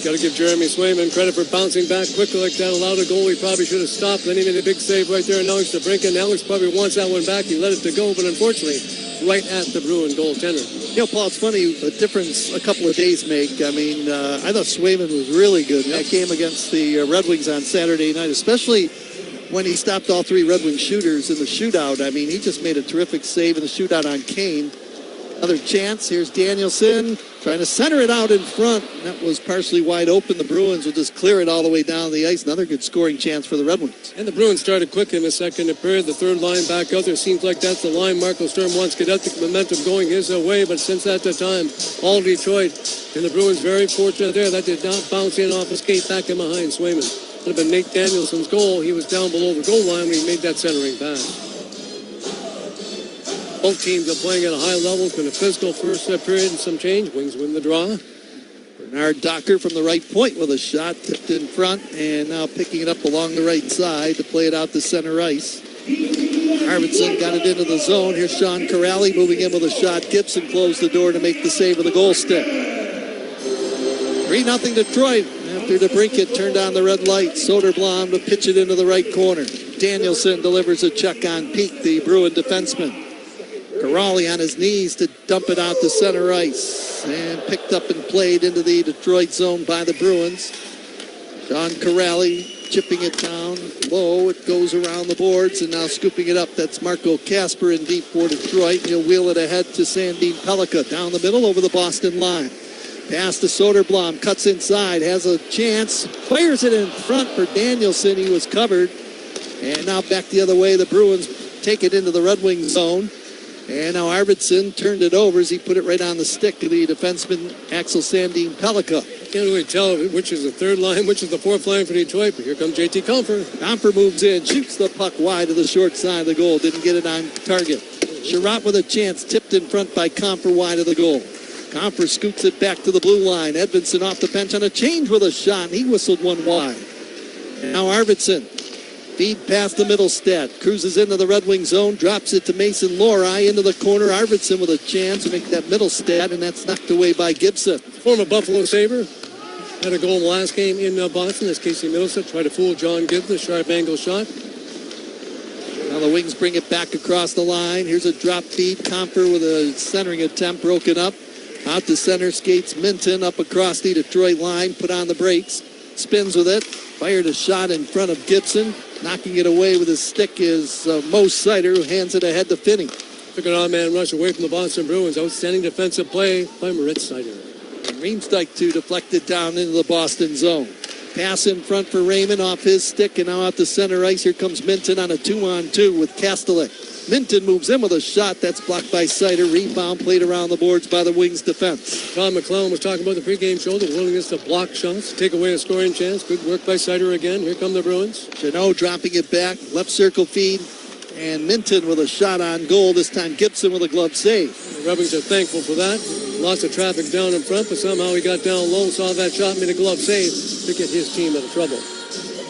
Got to give Jeremy Swayman credit for bouncing back quickly like that. Allowed a goal he probably should have stopped. Then he made a big save right there. And Alex DeBrincat. Alex probably wants that one back. He let it to go, but unfortunately, right at the Bruin goaltender. You know, Paul, it's funny, the difference a couple of days make. I mean, I thought Swayman was really good in that game against the Red Wings on Saturday night, especially when he stopped all 3 Red Wing shooters in the shootout. I mean, he just made a terrific save in the shootout on Kane. Another chance. Here's Danielson trying to center it out in front. That was partially wide open. The Bruins will just clear it all the way down the ice. Another good scoring chance for the Red Wings. And the Bruins started quick in the second period. The third line back out there. Seems like that's the line Marco Sturm wants to get up the momentum going his way. But since that time, all Detroit and the Bruins very fortunate there. That did not bounce in off a skate back in behind Swayman. Would have been Nate Danielson's goal. He was down below the goal line when he made that centering pass. Both teams are playing at a high level. It's been a physical first period and some change. Wings win the draw. Bernard Docker from the right point with a shot tipped in front and now picking it up along the right side to play it out to center ice. Arvidsson got it into the zone. Here's Sean Corrali moving in with a shot. Gibson closed the door to make the save with a goal stick. 3-0 Detroit after DeBrincat turned on the red light. Soderblom to pitch it into the right corner. Danielson delivers a check on Peak, the Bruin defenseman. Corrali on his knees to dump it out to center ice and picked up and played into the Detroit zone by the Bruins. Sean Corrali chipping it down low. It goes around the boards and now scooping it up. That's Marco Kasper in deep for Detroit. He'll wheel it ahead to Sandin Pellikka down the middle over the Boston line. Pass to Soderblom, cuts inside, has a chance, fires it in front for Danielson. He was covered. And now back the other way. The Bruins take it into the Red Wings zone. And now Arvidsson turned it over as he put it right on the stick to the defenseman Axel Sandin Pellikka. Can't really tell which is the third line, which is the fourth line for Detroit, but here comes JT Compher. Compher moves in, shoots the puck wide to the short side of the goal. Didn't get it on target. Sherratt with a chance, tipped in front by Compher wide of the goal. Compher scoots it back to the blue line. Edvinsson off the bench on a change with a shot. He whistled one wide. And now Arvidsson. Feed past the middle stat. Cruises into the Red Wing zone. Drops it to Mason Lohrei into the corner. Arvidsson with a chance to make that middle stat, and that's knocked away by Gibson. Former Buffalo Sabre. Had a goal in the last game in Boston as Casey Middleton tried to fool John Gibbs, a sharp angle shot. Now the Wings bring it back across the line. Here's a drop feed. Compher with a centering attempt broken up. Out to center skates Minton up across the Detroit line. Put on the brakes. Spins with it. Fired a shot in front of Gibson. Knocking it away with his stick is Mo Seider, who hands it ahead to Finney. Took an odd-man rush away from the Boston Bruins. Outstanding defensive play by Moritz Seider. Riemsdyk to deflect it down into the Boston zone. Pass in front for Raymond off his stick, and now out to center ice. Here comes Minton on a 2-on-2 with Kastelik. Minton moves in with a shot. That's blocked by Seider. Rebound played around the boards by the Wings defense. Tom McClellan was talking about the pregame show, the willingness to block shots, take away a scoring chance. Good work by Seider again. Here come the Bruins. Jeannot dropping it back. Left circle feed. And Minton with a shot on goal. This time Gibson with a glove save. The Red Wings are thankful for that. Lots of traffic down in front, but somehow he got down low, saw that shot, made a glove save to get his team out of trouble.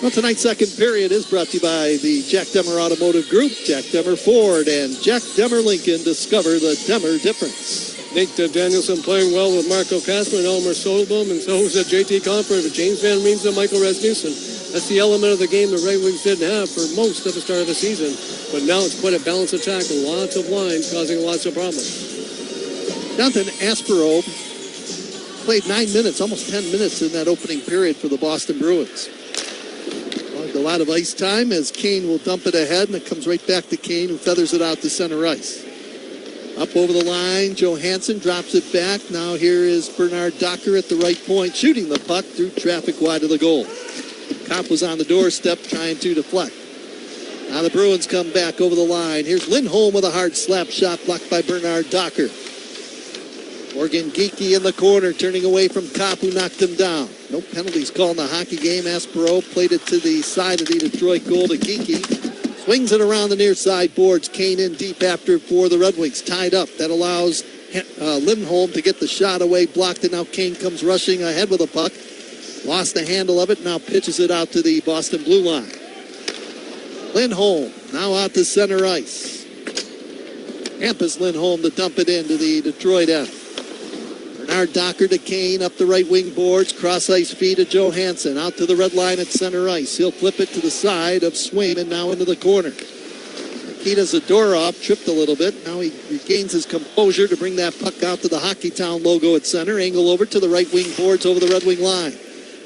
Well, tonight's second period is brought to you by the Jack Demmer Automotive Group, Jack Demmer Ford, and Jack Demmer Lincoln. Discover the Demmer difference. Nate Danielson playing well with Marco Kasper and Elmer Soderblom, and so is JT Compher, James Van Reems and Michael Rasmussen. That's the element of the game the Red Wings didn't have for most of the start of the season. But now it's quite a balanced attack and lots of lines causing lots of problems. Jonathan Aspero played 9 minutes, almost 10 minutes in that opening period for the Boston Bruins. A lot of ice time as Kane will dump it ahead, and it comes right back to Kane, who feathers it out to center ice. Up over the line, Johansson drops it back. Now here is Bernard Docker at the right point, shooting the puck through traffic wide of the goal. Kopp was on the doorstep trying to deflect. Now the Bruins come back over the line. Here's Lindholm with a hard slap shot blocked by Bernard Docker. Morgan Geekie in the corner, turning away from Kopp, who knocked him down. No penalties called in the hockey game. Aspero played it to the side of the Detroit goal to Geekie. Swings it around the near side boards. Kane in deep after for the Red Wings. Tied up. That allows Lindholm to get the shot away. Blocked it. Now Kane comes rushing ahead with the puck. Lost the handle of it. Now pitches it out to the Boston blue line. Lindholm now out to center ice. Hampus Lindholm to dump it into the Detroit end. Bernard Docker to Kane up the right wing boards. Cross ice feed to Johansson. Out to the red line at center ice. He'll flip it to the side of Swayman now into the corner. Nikita Zadorov tripped a little bit. Now he regains his composure to bring that puck out to the Hockey Town logo at center. Angle over to the right wing boards over the Red Wing line.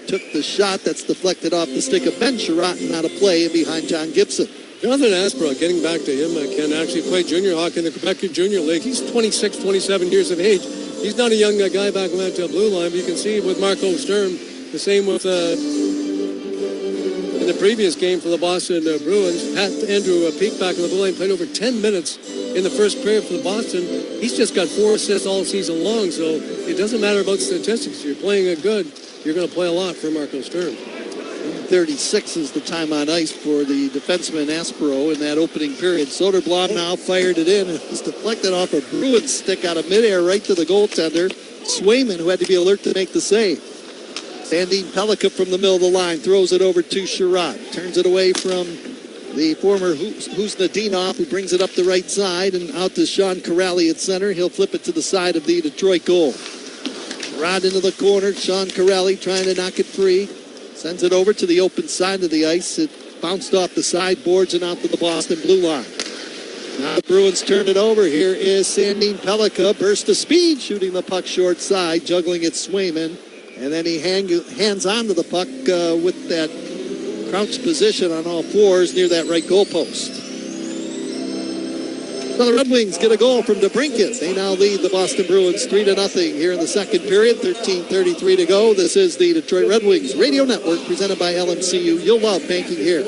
Took the shot that's deflected off the stick of Ben Sherratt and out of play and behind John Gibson. Jonathan Aspera, getting back to him, can actually play junior hockey in the Quebec Junior League. He's 26, 27 years of age. He's not a young guy back on that blue line, but you can see with Marco Sturm, the same with in the previous game for the Boston Bruins. Andrew Peak back on the blue line played over 10 minutes in the first period for the Boston. He's just got 4 assists all season long, so it doesn't matter about statistics. You're playing a good, you're going to play a lot for Marco Sturm. 36 is the time on ice for the defenseman Aspero in that opening period. Soderblom now fired it in. It was deflected off a Bruins stick out of midair right to the goaltender, Swayman, who had to be alert to make the save. Sandin Pellikka from the middle of the line throws it over to Sherratt. Turns it away from the former Huznadinov, who brings it up the right side and out to Sean Corrali at center. He'll flip it to the side of the Detroit goal. Rod into the corner. Sean Corrali trying to knock it free. Sends it over to the open side of the ice. It bounced off the sideboards and out to the Boston blue line. Now the Bruins turn it over. Here is Sandin Pellikka. Burst of speed, shooting the puck short side, juggling at Swayman. And then he hands on to the puck with that crouched position on all fours near that right goal post. So the Red Wings get a goal from DeBrincat. They now lead the Boston Bruins 3-0 here in the second period. 13:33 to go. This is the Detroit Red Wings Radio Network presented by LMCU. You'll love banking here.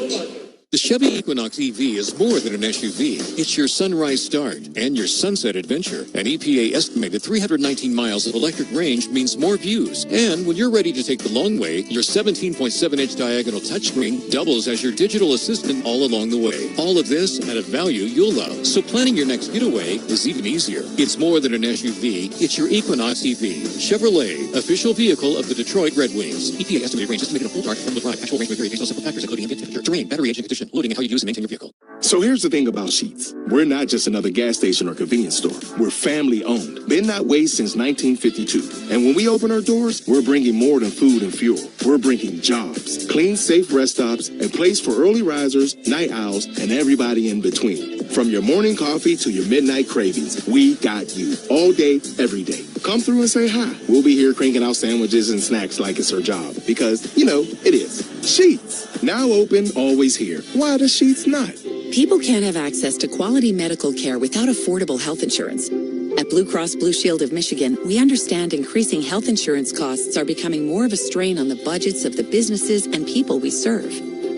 The Chevy Equinox EV is more than an SUV. It's your sunrise start and your sunset adventure. An EPA estimated 319 miles of electric range means more views. And when you're ready to take the long way, your 17.7-inch diagonal touchscreen doubles as your digital assistant all along the way. All of this at a value you'll love. So planning your next getaway is even easier. It's more than an SUV. It's your Equinox EV. Chevrolet, official vehicle of the Detroit Red Wings. EPA estimated range estimated a full dark from the drive. Actual range may vary based on several factors, including engine temperature, terrain, battery age, and condition, loading, and how you use and maintain your vehicle. So here's the thing about Sheetz. We're not just another gas station or convenience store. We're family owned. Been that way since 1952. And when we open our doors, we're bringing more than food and fuel. We're bringing jobs, clean, safe rest stops, and place for early risers, night owls, and everybody in between. From your morning coffee to your midnight cravings, we got you. All day, every day. Come through and say hi. We'll be here cranking out sandwiches and snacks like it's our job. Because, you know, it is. Sheetz. Now open, always here. Why the Sheetz not? People can't have access to quality medical care without affordable health insurance. At Blue Cross Blue Shield of Michigan, we understand increasing health insurance costs are becoming more of a strain on the budgets of the businesses and people we serve.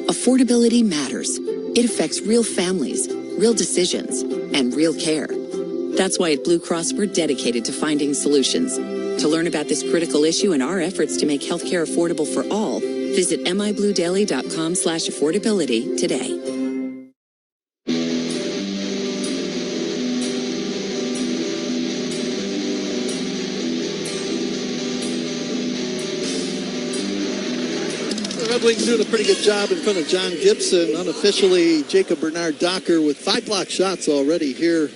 Affordability matters. It affects real families, real decisions, and real care. That's why at Blue Cross, we're dedicated to finding solutions. To learn about this critical issue and our efforts to make healthcare affordable for all, visit mibluedaily.com/affordability today. The Red Wings doing a pretty good job in front of John Gibson. Unofficially, Jacob Bernard Docker with 5 block shots already here.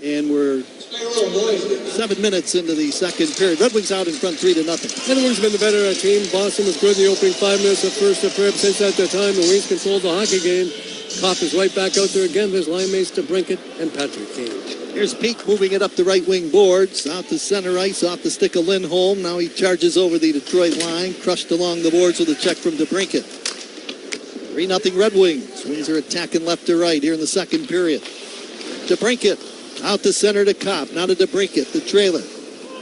And we're 7 minutes into the second period. Red Wings out in front 3-0. Red Wings have been the better team. Boston was good in the opening 5 minutes of first period. Since at the time, the Wings controlled the hockey game. Kopp is right back out there again. There's line mates to Brinkett and Patrick Kane. Here's Peak moving it up the right wing boards. Out to center ice, off the stick of Lindholm. Now he charges over the Detroit line. Crushed along the boards with a check from DeBrincat. 3-0 Red Wings. Wings are attacking left to right here in the second period. DeBrincat. Out to center to Kopp. Now to DeBrincat, the trailer.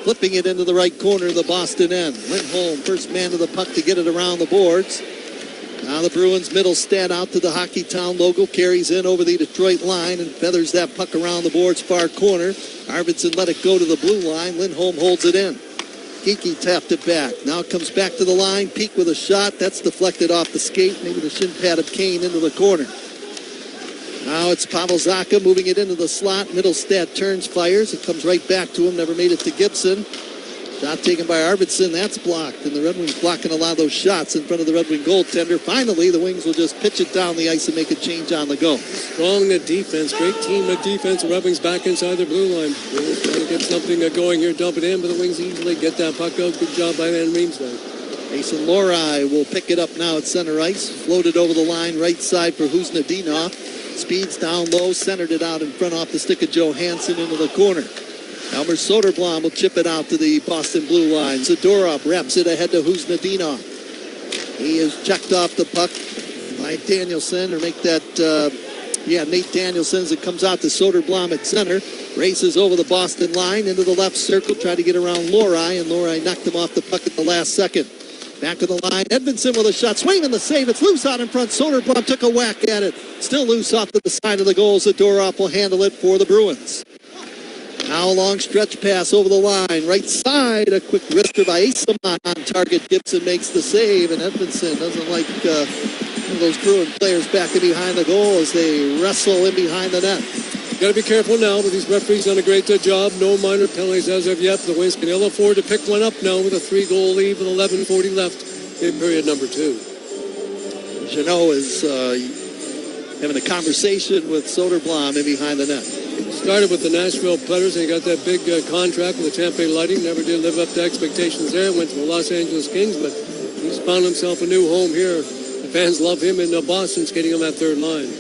Flipping it into the right corner of the Boston end. Lindholm, first man to the puck to get it around the boards. Now the Bruins middle stat out to the Hockey Town logo. Carries in over the Detroit line and feathers that puck around the boards far corner. Arvidsson let it go to the blue line. Lindholm holds it in. Geeky tapped it back. Now it comes back to the line. Peak with a shot. That's deflected off the skate. Maybe the shin pad of Kane into the corner. Now it's Pavel Zacha moving it into the slot. Middlestat turns, fires. It comes right back to him. Never made it to Gibson. Shot taken by Arvidsson. That's blocked. And the Red Wings blocking a lot of those shots in front of the Red Wing goaltender. Finally, the Wings will just pitch it down the ice and make a change on the go. Strong defense. Great team of defense. The Red Wings back inside the blue line. Wings trying to get something going here. Dump it in, but the Wings easily get that puck out. Good job by Van Riemsdyk. Mason Lohrei will pick it up now at center ice. Floated over the line, right side for Huznadinov. Speeds down low, centered it out in front off the stick of Johansson into the corner. Elmer Soderblom will chip it out to the Boston blue line. Zadorov wraps it ahead to Huznadinov. He is checked off the puck by Danielson, or make that Yeah, Nate Danielson as it comes out to Soderblom at center. Races over the Boston line into the left circle. Tried to get around Lohrei, and Lohrei knocked him off the puck at the last second. Back of the line. Edmondson with a shot. Swing and the save. It's loose out in front. Soderblom took a whack at it. Still loose off to the side of the goals. Zadorov will handle it for the Bruins. Now a long stretch pass over the line. Right side. A quick wrister by Asamont on target. Gibson makes the save, and Edmondson doesn't like one of those Bruin players back in behind the goal as they wrestle in behind the net. Got to be careful now, but these referees done a great job. No minor penalties as of yet. The Wings can ill afford to pick one up now with a 3-goal lead with 11:40 left in period number 2. Jeannot is having a conversation with Soderblom in behind the net. Started with the Nashville Predators, and he got that big contract with the Tampa Bay Lightning. Never did live up to expectations there. Went to the Los Angeles Kings, but he's found himself a new home here. The fans love him in Boston, skating on that third line.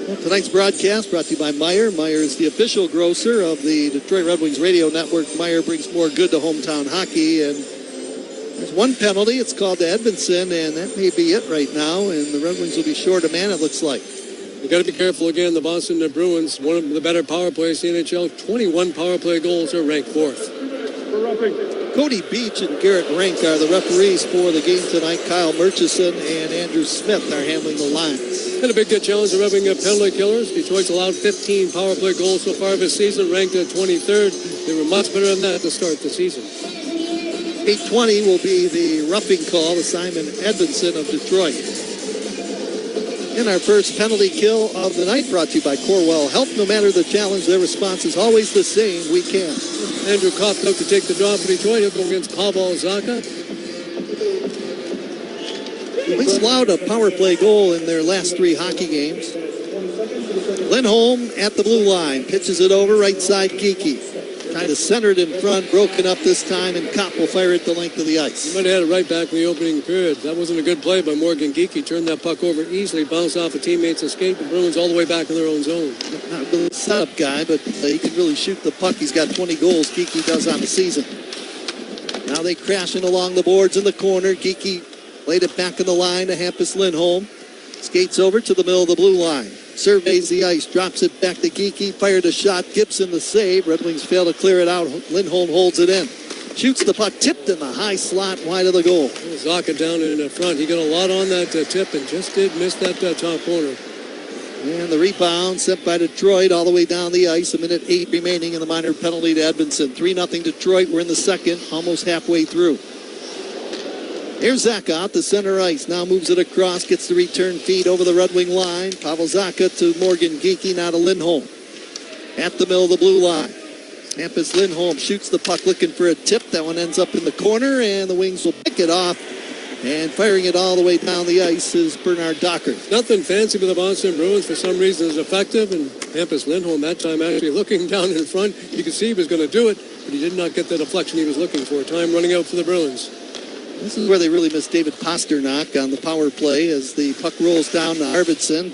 Well, tonight's broadcast brought to you by Meijer. Meijer is the official grocer of the Detroit Red Wings radio network. Meijer brings more good to hometown hockey, and there's one penalty. It's called to Edmondson, and that may be it right now, and the Red Wings will be short a man, it looks like. You got to be careful again. The Boston Bruins, one of the better power plays in the NHL. 21 power play goals, are ranked 4th. Cody Beach and Garrett Rank are the referees for the game tonight. Kyle Murchison and Andrew Smith are handling the lines. Been a big challenge to Red Wing penalty killers. Detroit's allowed 15 power play goals so far this season, ranked at 23rd. They were much better than that to start the season. 8:20 will be the roughing call to Simon Edmondson of Detroit. And our first penalty kill of the night brought to you by Corwell Health. No matter the challenge, their response is always the same. We can. Andrew Kopp took to take the draw for Detroit. He'll go against Pavel Zacha. Wings allowed a power play goal in their last 3 hockey games. Lindholm at the blue line. Pitches it over right side Geekie. Kind of centered in front, broken up this time, and Kopp will fire it the length of the ice. He might have had it right back in the opening period. That wasn't a good play by Morgan Geekie. Turned that puck over easily, bounced off a teammate's escape. The Bruins all the way back in their own zone. Not really a setup guy, but he can really shoot the puck. He's got 20 goals, Geekie does on the season. Now they crashing along the boards in the corner. Geekie laid it back in the line to Hampus Lindholm. Skates over to the middle of the blue line. Surveys the ice, drops it back to Geekie, fired a shot, Gibson the save. Red Wings fail to clear it out. Lindholm holds it in. Shoots the puck, tipped in the high slot, wide of the goal. Zacha down in the front. He got a lot on that tip and just did miss that top corner. And the rebound sent by Detroit all the way down the ice. 1:08 remaining in the minor penalty to Edmondson. 3-0 Detroit. We're in the second, almost halfway through. Here's Zacha out to center ice. Now moves it across, gets the return feed over the Red Wing line. Pavel Zacha to Morgan Geekie, now to Lindholm. At the middle of the blue line. Hampus Lindholm shoots the puck looking for a tip. That one ends up in the corner, and the Wings will pick it off. And firing it all the way down the ice is Bernard Docker. Nothing fancy with the Boston Bruins. For some reason is effective, and Hampus Lindholm that time actually looking down in front. You could see he was going to do it, but he did not get the deflection he was looking for. Time running out for the Bruins. This is where they really miss David Pasternak on the power play as the puck rolls down to Arvidsson.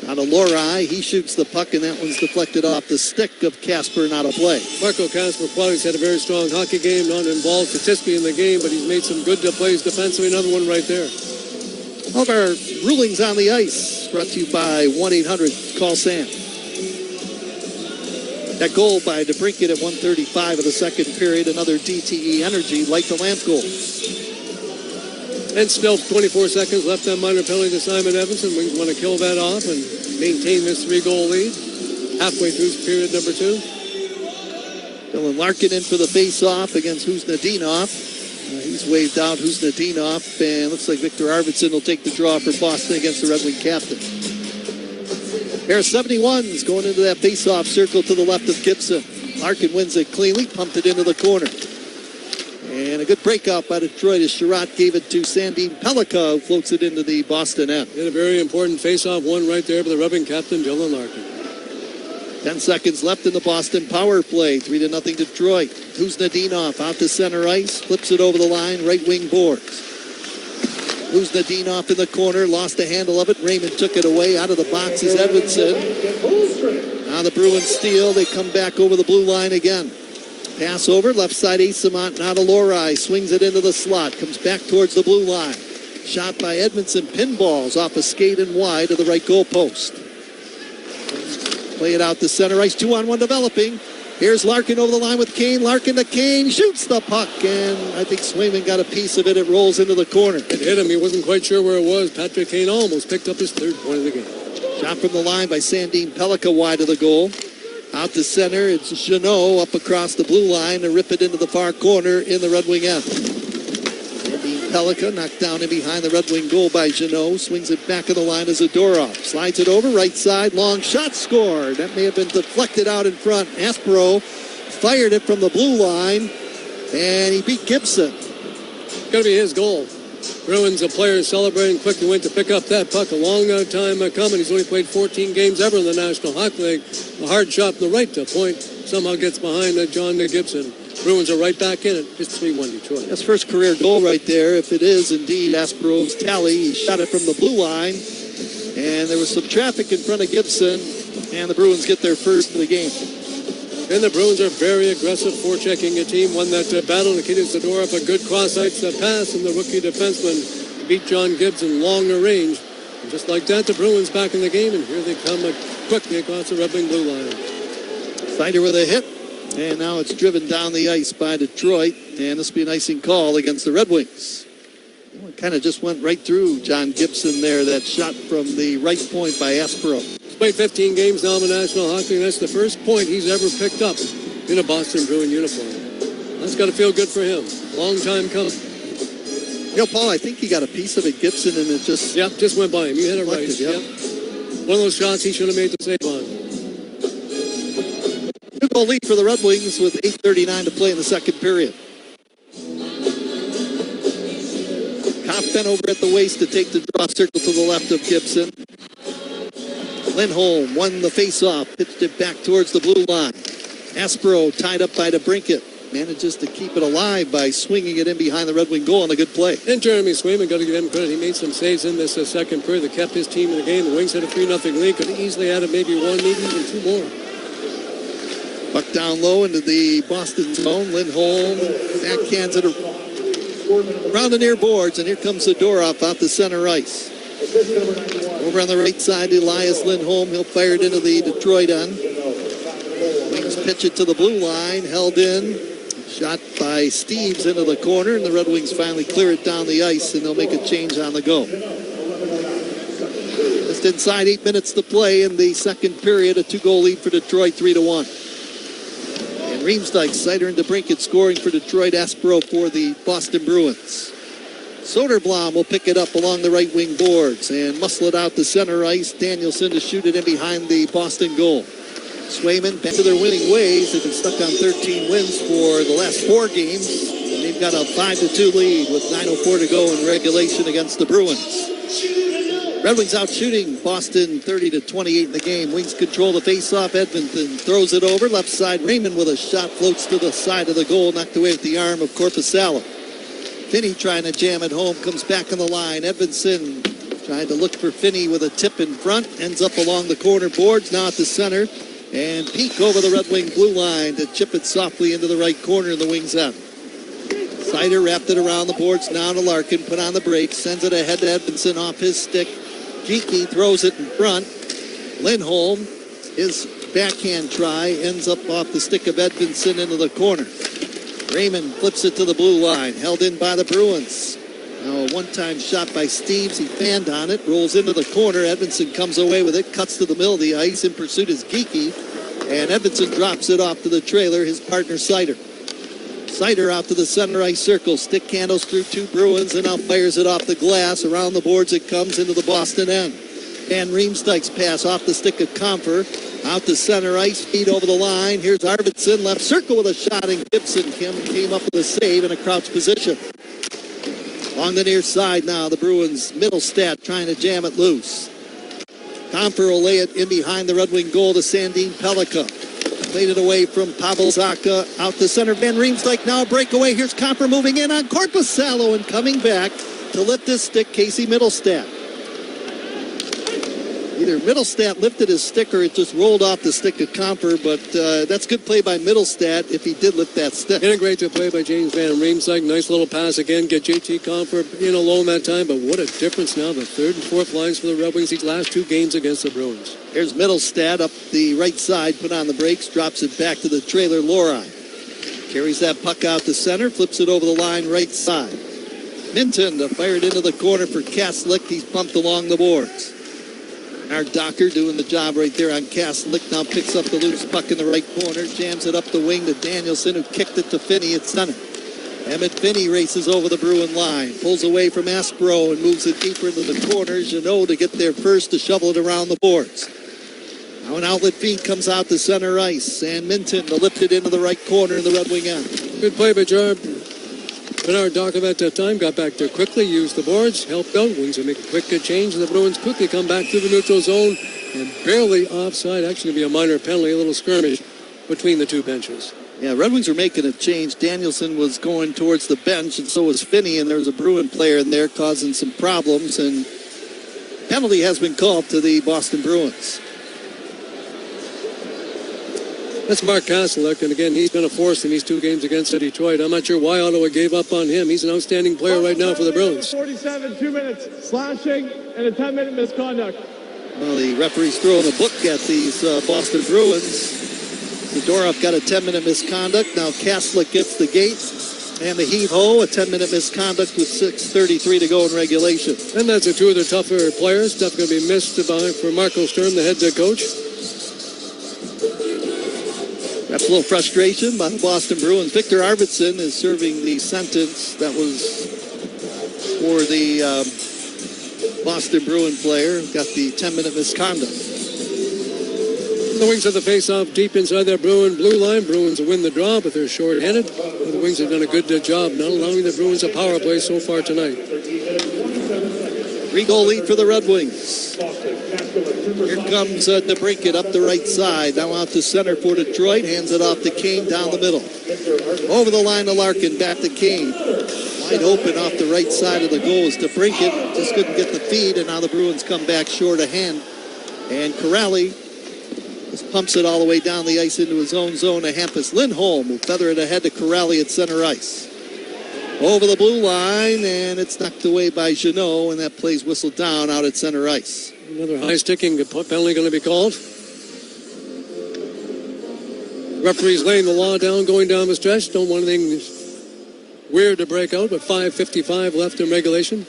Out of Lohrei, he shoots the puck, and that one's deflected off the stick of Kasper and out of play. Marco Kasper Quality's had a very strong hockey game, not involved statistically in the game, but he's made some good plays defensively. Another one right there. All of our rulings on the ice brought to you by 1-800-CALL-SAM. That goal by DeBrincat at 1:35 of the second period, another DTE Energy light the lamp goal. And still 24 seconds left on minor penalty to Simon Edmondson. Wings want to kill that off and maintain this 3-goal lead. Halfway through period number 2. Dylan Larkin in for the face-off against Huznadinov. He's waved out Huznadinov, and looks like Victor Arvidsson will take the draw for Boston against the Red Wing captain. Pair of 71s going into that face-off circle to the left of Gibson. Larkin wins it cleanly, pumped it into the corner. And a good breakout by Detroit as Sherratt gave it to Sandin Pellikka, who floats it into the Boston end. And a very important face-off one right there by the Red Wing captain, Dylan Larkin. 10 seconds left in the Boston power play. 3-0 Detroit. Huznadinov out to center ice, flips it over the line, right wing boards. Huznadinov in the corner, lost the handle of it. Raymond took it away. Out of the box is Edmondson. Now the Bruins steal. They come back over the blue line again. Pass over, left side Asamont, now to Lohrei, swings it into the slot, comes back towards the blue line. Shot by Edmondson, pinballs off a skate and wide of the right goal post. Play it out to center ice. 2-on-1 developing. Here's Larkin over the line with Kane. Larkin to Kane. Shoots the puck. And I think Swayman got a piece of it. It rolls into the corner. It hit him. He wasn't quite sure where it was. Patrick Kane almost picked up his third point of the game. Shot from the line by Sandin Pellikka wide of the goal. Out to center. It's Jeannot up across the blue line to rip it into the far corner in the Red Wing end. Sandin Pellikka knocked down in behind the Red Wing goal by Jeannot. Swings it back of the line to Zadorov. Slides it over, right side, long shot scored. That may have been deflected out in front. Aspro fired it from the blue line, and he beat Gibson. Going to be his goal. Bruins, a player celebrating quickly, went to pick up that puck. A long time coming. He's only played 14 games ever in the National Hockey League. A hard shot from the right to point. Somehow gets behind John Gibson. Bruins are right back in it. It's 3-1 Detroit. That's first career goal right there. If it is indeed Asperov's tally, he shot it from the blue line. And there was some traffic in front of Gibson. And the Bruins get their first of the game. And the Bruins are very aggressive, forechecking a team. Won that battle. Nikita Zadorov, a good cross-ice pass, and the rookie defenseman beat John Gibson longer range. And just like that, the Bruins back in the game, and here they come quickly across the Red Wing blue line. Snyder with a hit, and now it's driven down the ice by Detroit, and this will be an icing call against the Red Wings. It kind of just went right through John Gibson there, that shot from the right point by Asperov. He's played 15 games now in the National Hockey League. That's the first point he's ever picked up in a Boston Bruin uniform. That's got to feel good for him. Long time coming. You know, Paul, I think he got a piece of it, Gibson, and it just... Yep, just went by him. You hit it right. Yep. One of those shots he should have made the save on. 2-goal lead for the Red Wings with 8:39 to play in the second period. Kopp bent over at the waist to take the draw circle to the left of Gibson. Lindholm won the face-off, pitched it back towards the blue line. Aspero tied up by DeBrincat. Manages to keep it alive by swinging it in behind the Red Wing goal on a good play. And Jeremy Swayman, got to give him credit. He made some saves in this second period that kept his team in the game. The Wings had a 3-0 lead. Could have easily added maybe one, maybe even two more. Puck down low into the Boston zone. Lindholm backhands it around the near boards, and here comes Zadorov out to center ice. Over on the right side, Elias Lindholm. He'll fire it into the Detroit end. Wings pitch it to the blue line, held in. Shot by Steves into the corner, and the Red Wings finally clear it down the ice, and they'll make a change on the go. Just inside 8 minutes to play in the second period, a 2-goal lead for Detroit, 3-1. And Riemsdyk, Seider, and DeBrincat scoring for Detroit. Aspero for the Boston Bruins. Soderblom will pick it up along the right wing boards and muscle it out to center ice. Danielson to shoot it in behind the Boston goal. Swayman back to their winning ways. They've been stuck on 13 wins for the last 4 games. They've got a 5-2 lead with 9:04 to go in regulation against the Bruins. Red Wings out shooting Boston 30-28 in the game. Wings control the faceoff. Edmonton throws it over. Left side, Raymond with a shot floats to the side of the goal, knocked away with the arm of Korpisalo. Finney trying to jam it home, comes back on the line. Edmondson trying to look for Finney with a tip in front. Ends up along the corner boards, now at the center. And peek over the Red Wing blue line to chip it softly into the right corner in the Wings end. Seider wrapped it around the boards, now to Larkin, put on the brakes, sends it ahead to Edmondson off his stick. Geeky throws it in front. Lindholm, his backhand try, ends up off the stick of Edmondson into the corner. Raymond flips it to the blue line, held in by the Bruins. Now a one-time shot by Steves. He fanned on it, rolls into the corner. Edmondson comes away with it, cuts to the middle of the ice. In pursuit is Geeky, and Edmondson drops it off to the trailer, his partner Seider. Seider out to the center ice circle. Stick handles through 2 Bruins and now fires it off the glass. Around the boards it comes into the Boston end. And Riemsdyk's pass off the stick of Comfer. Out to center ice, feet over the line. Here's Arvidsson, left circle with a shot, and Gibson came up with a save in a crouch position. Along the near side now, the Bruins middle stat trying to jam it loose. Comfer will lay it in behind the Red Wing goal to Sandin Pellikka. Played it away from Pavel Zacha. Out to center, Van Riemsdyk now a breakaway. Here's Comfer moving in on Korpisalo and coming back to lift his stick, Casey Middlestat. Either Middlestat lifted his stick or it just rolled off the stick of Comper, but that's good play by Middlestat if he did lift that stick. And a great play by James Van Riemsdyk. Nice little pass again. Get JT Comper in alone that time, but what a difference now. The third and fourth lines for the Red Wings these last two games against the Bruins. Here's Middlestat up the right side, put on the brakes, drops it back to the trailer, Lori. Carries that puck out to center, flips it over the line right side. Minton to fire it into the corner for Kaslik. He's bumped along the boards. Our Docker doing the job right there on Kaslik. Now picks up the loose puck in the right corner, jams it up the wing to Danielson, who kicked it to Finney at center. Emmett Finney races over the Bruin line, pulls away from Aspro and moves it deeper into the corner. Jeannot to get there first to shovel it around the boards. Now an outlet feed comes out to center ice, and Minton to lift it into the right corner in the Red Wing end. Good play by Bernard Docker at that time. Got back there quickly, used the boards, helped out. Wings will make a quick change, and the Bruins quickly come back to the neutral zone and barely offside. Actually, be a minor penalty, a little skirmish between the two benches. Yeah, Red Wings are making a change. Danielson was going towards the bench, and so was Finney, and there's a Bruin player in there causing some problems, and penalty has been called to the Boston Bruins. That's Mark Kaslik, and again, he's been a force in these two games against Detroit. I'm not sure why Ottawa gave up on him. He's an outstanding player right now for the Bruins. 47, 2 minutes, slashing, and a 10-minute misconduct. Well, the referee's throwing a book at these Boston Bruins. Zadorov got a 10-minute misconduct. Now Kaslik gets the gate and the heave-ho, a 10-minute misconduct with 6:33 to go in regulation. And that's two of their tougher players. Stuff going to be missed for Marco Sturm, the head coach. That's a little frustration by the Boston Bruins. Victor Arvidsson is serving the sentence that was for the Boston Bruin player. Got the 10-minute misconduct. The Wings have the face-off deep inside their Bruin blue line. Bruins will win the draw, but they're short-handed. The Wings have done a good job not allowing the Bruins a power play so far tonight. 3-goal lead for the Red Wings. Here comes DeBrincat up the right side. Now out to center for Detroit. Hands it off to Kane down the middle. Over the line to Larkin. Back to Kane. Wide open off the right side of the goal is DeBrincat. Just couldn't get the feed, and now the Bruins come back short of hand. And Corrali just pumps it all the way down the ice into his own zone to Hampus Lindholm, will feather it ahead to Corrali at center ice. Over the blue line, and it's knocked away by Jeannot, and that play's whistled down out at center ice. Another high-sticking penalty going to be called. Referee's laying the law down, going down the stretch. Don't want anything weird to break out, but 5:55 left in regulation.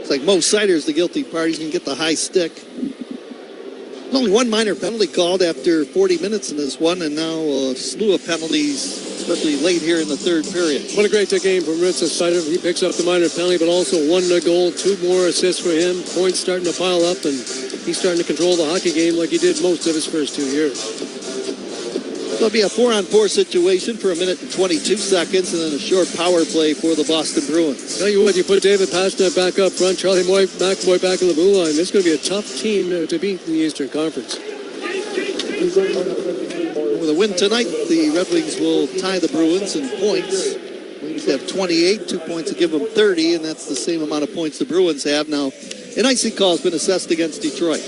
It's like Mo Sider's the guilty party. He's going to get the high stick. There's only one minor penalty called after 40 minutes in this one, and now a slew of penalties, especially late here in the third period. What a great game from Ritz Sider. He picks up the minor penalty, but also one goal, 2 more assists for him. Points starting to pile up, and he's starting to control the hockey game like he did most of his first 2 years. It'll be a 4-on-4 situation for 1 minute and 22 seconds, and then a short power play for the Boston Bruins. Tell you what, you put David Pastrnak back up front, Charlie McAvoy back in the blue line. This is going to be a tough team to beat in the Eastern Conference. With a win tonight, the Red Wings will tie the Bruins in points. Wings have 28, 2 points to give them 30, and that's the same amount of points the Bruins have. Now, an icing call has been assessed against Detroit.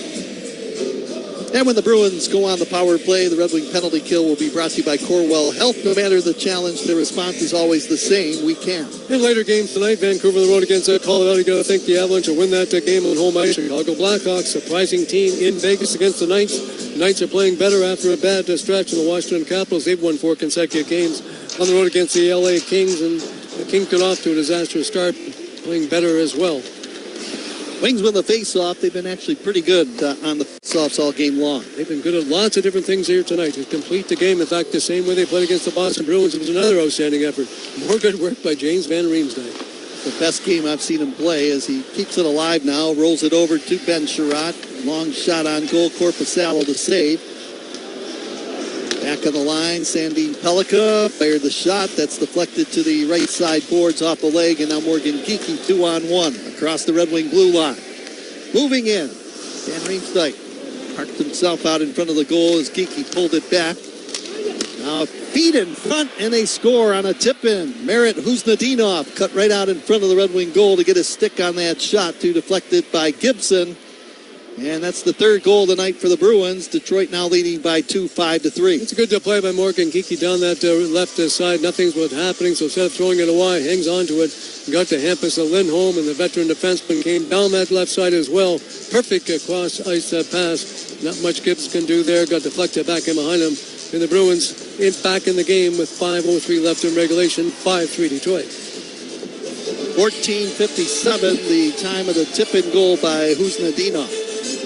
And when the Bruins go on the power play, the Red Wing penalty kill will be brought to you by Corwell Health. No matter the challenge, the response is always the same. We can. In later games tonight, Vancouver on the road against Colorado. You got to think the Avalanche will win that game on home ice. Chicago Blackhawks, surprising team in Vegas against the Knights. The Knights are playing better after a bad stretch in the Washington Capitals. They've won 4 consecutive games on the road against the LA Kings, and the Kings got off to a disastrous start, playing better as well. Wings win the face-off. They've been actually pretty good on the face-offs all game long. They've been good at lots of different things here tonight to complete the game. In fact, the same way they played against the Boston Bruins, it was another outstanding effort. More good work by James Van Riemsdyk. The best game I've seen him play as he keeps it alive now, rolls it over to Ben Sherratt. Long shot on goal, Korpisalo to save. Back on the line, Sandin Pellikka fired the shot. That's deflected to the right side boards off the leg, and now Morgan Geekie 2-on-1 across the Red Wing blue line. Moving in, Van Riemsdyk parked himself out in front of the goal as Geekie pulled it back. Now feet in front, and they score on a tip-in. Merritt Huznadinov cut right out in front of the Red Wing goal to get his stick on that shot, too deflected by Gibson. And that's the third goal of the night for the Bruins. Detroit now leading by 2, 5-3. It's a good play by Morgan Geeky down that left side. Nothing's what's happening, so instead of throwing it away, hangs on to it. Got to Hampus Lindholm, and the veteran defenseman came down that left side as well. Perfect cross-ice pass. Not much Gibbs can do there. Got deflected back in behind him. And the Bruins back in the game with 5:03 left in regulation. 5-3 Detroit. 14:57, the time of the tip-in goal by Huznadinov.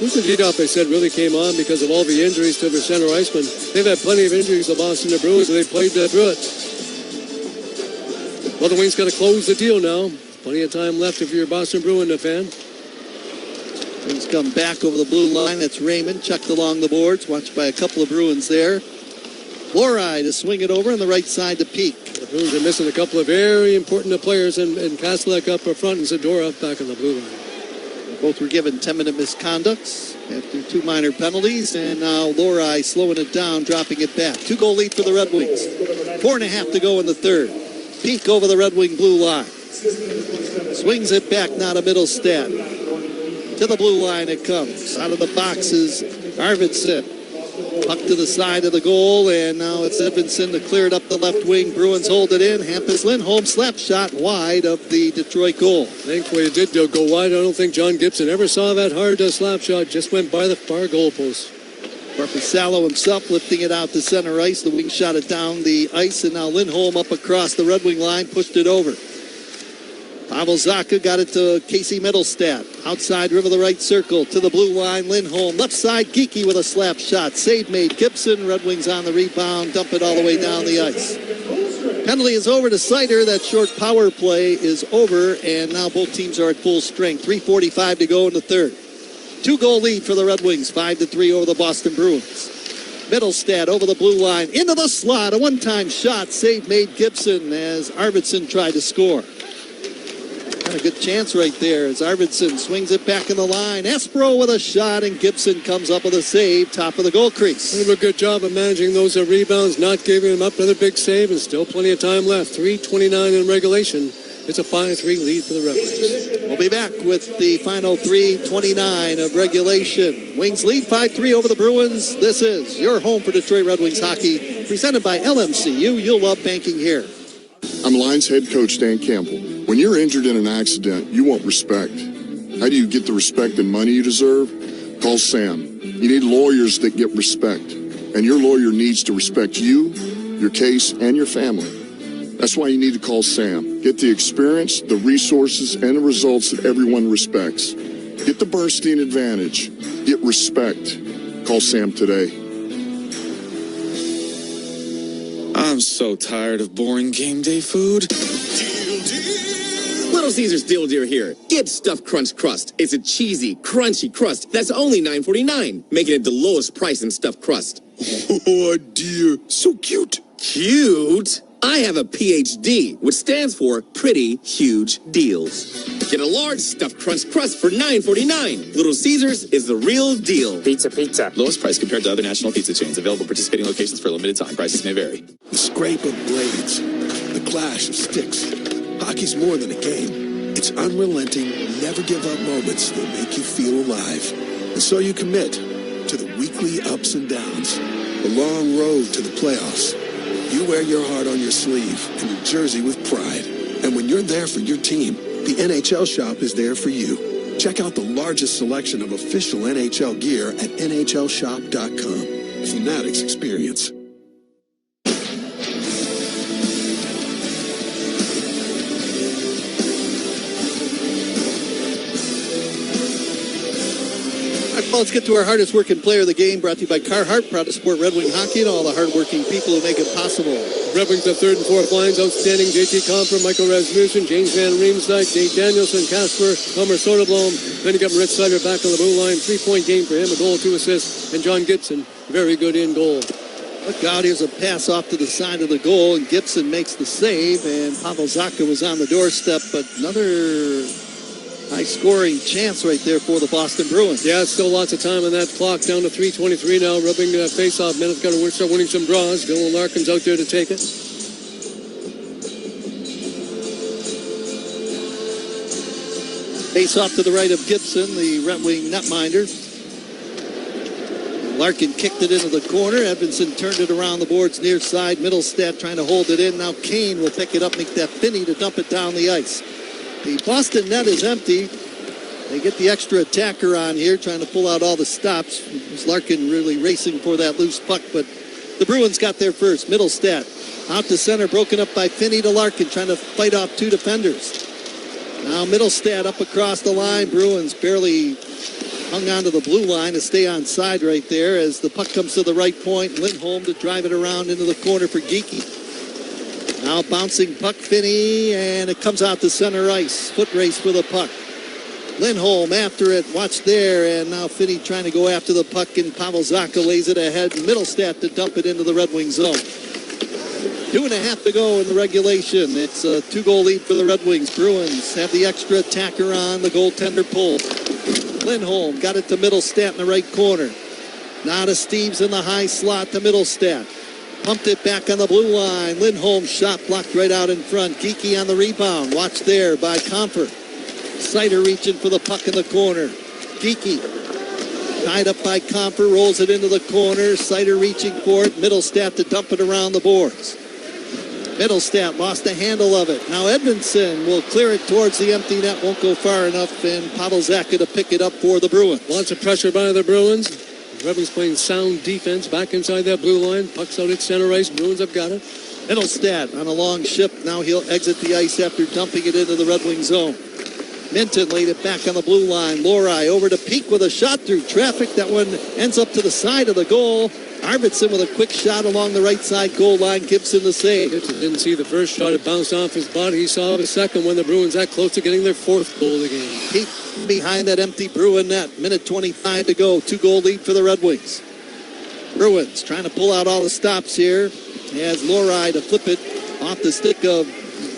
Huznadinov, I said, really came on because of all the injuries to their center iceman. They've had plenty of injuries, the Boston Bruins, and they played through it. Well, the Wings got to close the deal now. Plenty of time left if you're a Boston Bruin fan. Wings come back over the blue line. That's Raymond, checked along the boards, watched by a couple of Bruins there. Florey to swing it over on the right side to Peak. The Bruins are missing a couple of very important players, and Kaslek up front and Zadorov back on the blue line. Both were given 10-minute misconducts after 2 minor penalties, and now Florey slowing it down, dropping it back. 2-goal lead for the Red Wings. 4.5 to go in the third. Peak over the Red Wing blue line. Swings it back, not a middle stat. To the blue line it comes. Out of the boxes, Arvidsson. Puck to the side of the goal, and now it's Edvinsson to clear it up the left wing. Bruins hold it in. Hampus Lindholm slap shot wide of the Detroit goal. Thankfully it did go wide. I don't think John Gibson ever saw that hard slap shot. Just went by the far goalpost. Korpisalo himself lifting it out to center ice. The Wings shot it down the ice, and now Lindholm up across the Red Wing line, pushed it over. Pavel Zacha got it to Casey Middlestat. Outside rim of the right circle to the blue line. Lindholm left side. Geeky with a slap shot. Save made. Gibson. Red Wings on the rebound. Dump it all the way down the ice. Penalty is over to Sider. That short power play is over, and now both teams are at full strength. 3:45 to go in the third. 2-goal lead for the Red Wings. 5-3 over the Boston Bruins. Middlestat over the blue line. Into the slot. A one-time shot. Save made Gibson as Arvidsson tried to score. Got a good chance right there as Arvidsson swings it back in the line. Espero with a shot, and Gibson comes up with a save, top of the goal crease. They do a good job of managing those rebounds, not giving them up to the big save, and still plenty of time left. 3:29 in regulation. It's a 5-3 lead for the Red Wings. We'll be back with the final 3:29 of regulation. Wings lead 5-3 over the Bruins. This is your home for Detroit Red Wings hockey, presented by LMCU. You'll love banking here. I'm Lions head coach Dan Campbell. When you're injured in an accident, you want respect. How do you get the respect and money you deserve? Call Sam. You need lawyers that get respect. And your lawyer needs to respect you, your case, and your family. That's why you need to call Sam. Get the experience, the resources, and the results that everyone respects. Get the Bernstein advantage. Get respect. Call Sam today. I'm so tired of boring game day food. Little Caesars Deal Deer here. Get Stuffed Crunch Crust. It's a cheesy, crunchy crust that's only $9.49, making it the lowest price in stuffed crust. Oh dear, so cute. Cute? I have a PhD, which stands for Pretty Huge Deals. Get a large Stuffed Crunch Crust for $9.49. Little Caesars is the real deal. Pizza. Lowest price compared to other national pizza chains. Available participating locations for a limited time. Prices may vary. The scrape of blades, the clash of sticks. Hockey's more than a game. It's unrelenting, never give up moments that make you feel alive. And so you commit to the weekly ups and downs, the long road to the playoffs. You wear your heart on your sleeve and your jersey with pride. And when you're there for your team, the NHL shop is there for you. Check out the largest selection of official NHL gear at NHLshop.com. Fanatics experience. Well, let's get to our hardest working player of the game, brought to you by Carhartt, proud to support Red Wing hockey and all the hardworking people who make it possible. Red Wings have third and fourth lines, outstanding. JT Comfer, Michael Rasmussen, James Van Riemsdyk, Nate Danielson, Casper, Elmer Soderblom. Then you got Rich Sider back on the blue line. 3-point game for him, a goal, 2 assists. And John Gibson, very good in goal. Look out, here's a pass off to the side of the goal, and Gibson makes the save, and Pavel Zacha was on the doorstep, but another High-scoring chance right there for the Boston Bruins. Yeah, still lots of time on that clock. Down to 3:23 now. Rubbing face-off minutes. Got to start winning some draws. Dylan Larkin's out there to take it. Face-off to the right of Gibson, the Red Wing netminder. Larkin kicked it into the corner. Edmondson turned it around the boards near side. Middlestat trying to hold it in. Now Kane will pick it up, make that Finney to dump it down the ice. The Boston net is empty. They get the extra attacker on here, trying to pull out all the stops. Larkin really racing for that loose puck, but the Bruins got there first. Middlestat out to center, broken up by Finney to Larkin, trying to fight off two defenders. Now Middlestat up across the line. Bruins barely hung onto the blue line to stay on side right there as the puck comes to the right point. Lindholm to drive it around into the corner for Geekie. Now bouncing puck, Finney, and it comes out to center ice. Foot race for the puck. Lindholm after it, watch there, and now Finney trying to go after the puck, and Pavel Zacha lays it ahead. Middlestat to dump it into the Red Wings zone. 2.5 to go in the regulation. It's a 2-goal lead for the Red Wings. Bruins have the extra attacker on, the goaltender pulled. Lindholm got it to Middlestat in the right corner. Now to Steves in the high slot to Middlestat. Pumped it back on the blue line. Lindholm shot blocked right out in front. Geekie on the rebound. Watch there by Comfort. Sider reaching for the puck in the corner. Geekie tied up by Comfort. Rolls it into the corner. Sider reaching for it. Middlestat to dump it around the boards. Middlestat lost the handle of it. Now Edmondson will clear it towards the empty net. Won't go far enough. And Pavel Zacha to pick it up for the Bruins. Lots of pressure by the Bruins. Red Wings playing sound defense back inside that blue line. Puck's out at center ice. Bruins have got it. Middlestat on a long ship. Now he'll exit the ice after dumping it into the Red Wing zone. Minton laid it back on the blue line. Lohrei over to Peak with a shot through traffic. That one ends up to the side of the goal. Arvidsson with a quick shot along the right side goal line. Gibson the save. Gibson didn't see the first shot. It bounced off his body. He saw the second when the Bruins that close to getting their 4th goal of the game. Peak behind that empty Bruin net. Minute 25 to go. 2-goal lead for the Red Wings. Bruins trying to pull out all the stops here. He has Lohrei to flip it off the stick of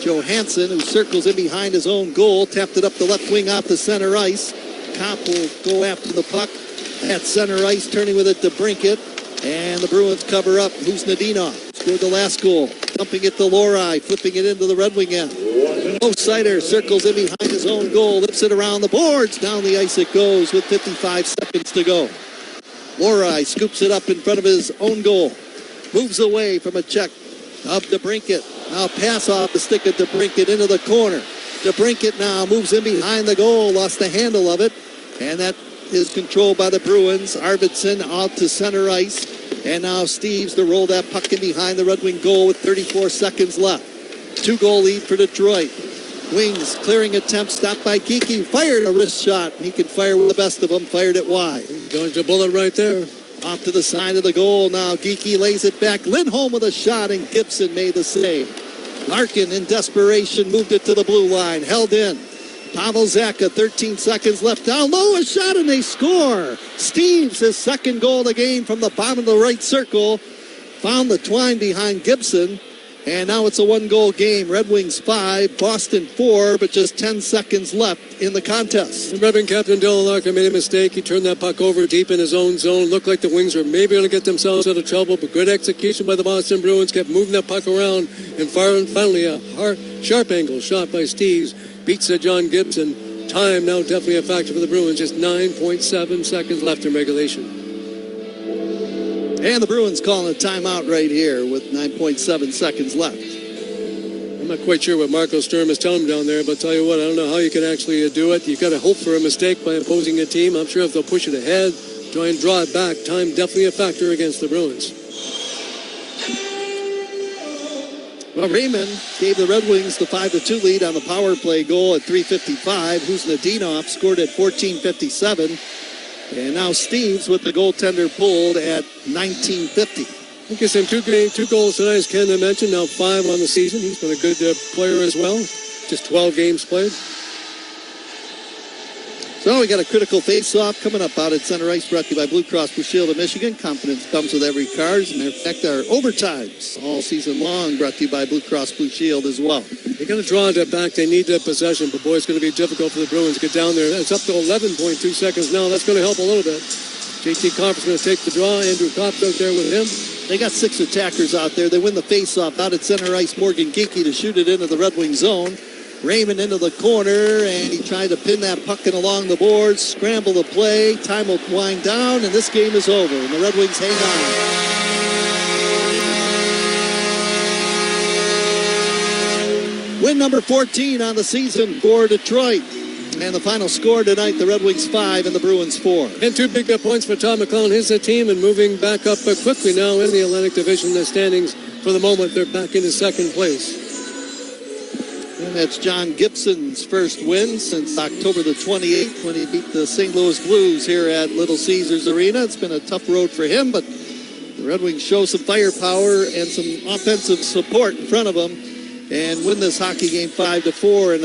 Johansson, who circles in behind his own goal. Tapped it up the left wing off the center ice. Kopp will go after the puck at center ice, turning with it to Brinkett. And the Bruins cover up. Who's Nadinov? Scored the last goal. Dumping it to Lohrei, flipping it into the Red Wing end. Sider circles in behind his own goal, lifts it around the boards. Down the ice it goes with 55 seconds to go. Lohrei scoops it up in front of his own goal. Moves away from a check up to Brinkett. Now pass off the stick of DeBrincat into the corner. DeBrincat now moves in behind the goal. Lost the handle of it. And that is controlled by the Bruins. Arvidsson out to center ice. And now Steves to roll that puck in behind the Red Wing goal with 34 seconds left. 2-goal lead for Detroit. Wings clearing attempt stopped by Geekie. Fired a wrist shot. He can fire with the best of them. Fired it wide. Dodged a bullet right there. Off to the side of the goal. Now Geekie lays it back. Lindholm with a shot, and Gibson made the save. Larkin in desperation moved it to the blue line. Held in. Pavel Zacha, 13 seconds left. Down low, a shot, and they score. Steves, his 2nd goal of the game from the bottom of the right circle. Found the twine behind Gibson. And now it's a 1-goal game. Red Wings 5, Boston 4, but just 10 seconds left in the contest. Red Wing captain Dylan Larkin made a mistake. He turned that puck over deep in his own zone. Looked like the Wings were maybe going to get themselves out of trouble, but good execution by the Boston Bruins. Kept moving that puck around, and finally a sharp angle shot by Steves beats John Gibson. Time now definitely a factor for the Bruins. Just 9.7 seconds left in regulation. And the Bruins calling a timeout right here with 9.7 seconds left. I'm not quite sure what Marco Sturm is telling him down there, but I'll tell you what, I don't know how you can actually do it. You've got to hope for a mistake by opposing a team. I'm sure if they'll push it ahead, try and draw it back, time definitely a factor against the Bruins. Well, Raymond gave the Red Wings the 5-2 lead on the power play goal at 3:55. Nadinov scored at 14:57. And now Steves with the goaltender pulled at 19:50. I guess him 2 goals tonight, as Ken mentioned, now 5 on the season. He's been a good player as well. Just 12 games played. So So we got a critical face-off coming up out at center ice, brought to you by Blue Cross Blue Shield of Michigan. Confidence comes with every car. As a matter of fact, our overtimes all season long brought to you by Blue Cross Blue Shield as well. They're going to draw it back. They need that possession, but boy, it's going to be difficult for the Bruins to get down there. It's up to 11.2 seconds now. That's going to help a little bit. JT Copper's going to take the draw. Andrew Kopp's out there with him. They got 6 attackers out there. They win the face-off out at center ice. Morgan Geekie to shoot it into the Red Wing zone. Raymond into the corner, and he tried to pin that puck in along the boards, scramble the play. Time will wind down, and this game is over, and the Red Wings hang on. Win number 14 on the season for Detroit. And the final score tonight, the Red Wings 5 and the Bruins 4. And 2 big points for Tom McClellan. His team and moving back up quickly now in the Atlantic Division. The standings for the moment, they're back into second place. And that's John Gibson's first win since October the 28th when he beat the St. Louis Blues here at Little Caesars Arena. It's been a tough road for him, but the Red Wings show some firepower and some offensive support in front of them and win this hockey game 5-4. And